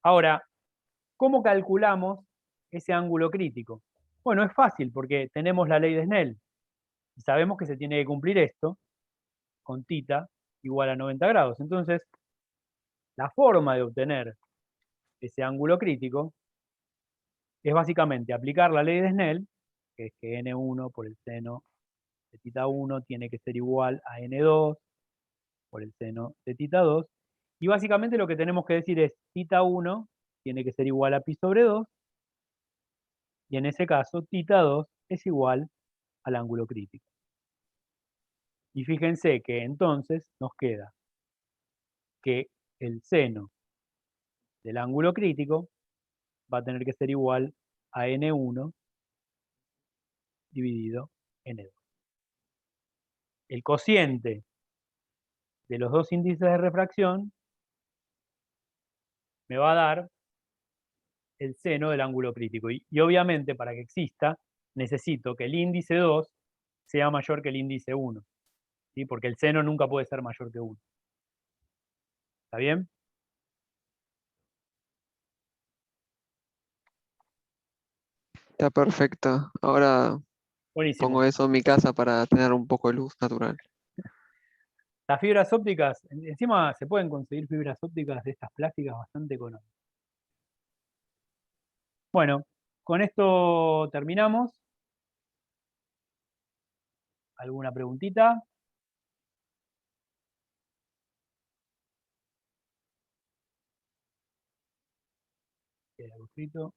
Ahora, ¿cómo calculamos ese ángulo crítico? Bueno, es fácil porque tenemos la ley de Snell y sabemos que se tiene que cumplir esto con θ igual a 90 grados. Entonces, la forma de obtener ese ángulo crítico es básicamente aplicar la ley de Snell, que es que n1 por el seno de θ1 tiene que ser igual a n2 por el seno de θ2, y básicamente lo que tenemos que decir es θ1 tiene que ser igual a pi sobre 2, y en ese caso θ2 es igual al ángulo crítico. Y fíjense que entonces nos queda que el seno del ángulo crítico va a tener que ser igual a n1 dividido n2. El cociente de los dos índices de refracción me va a dar el seno del ángulo crítico. Y obviamente para que exista necesito que el índice 2 sea mayor que el índice 1, ¿sí? Porque el seno nunca puede ser mayor que 1. ¿Está bien? Está perfecto. Ahora Buenísimo. pongo eso en mi casa para tener un poco de luz natural. Las fibras ópticas, encima se pueden conseguir fibras ópticas de estas plásticas bastante económicas. Bueno, con esto terminamos. ¿Alguna preguntita? ¿Queda algo escrito?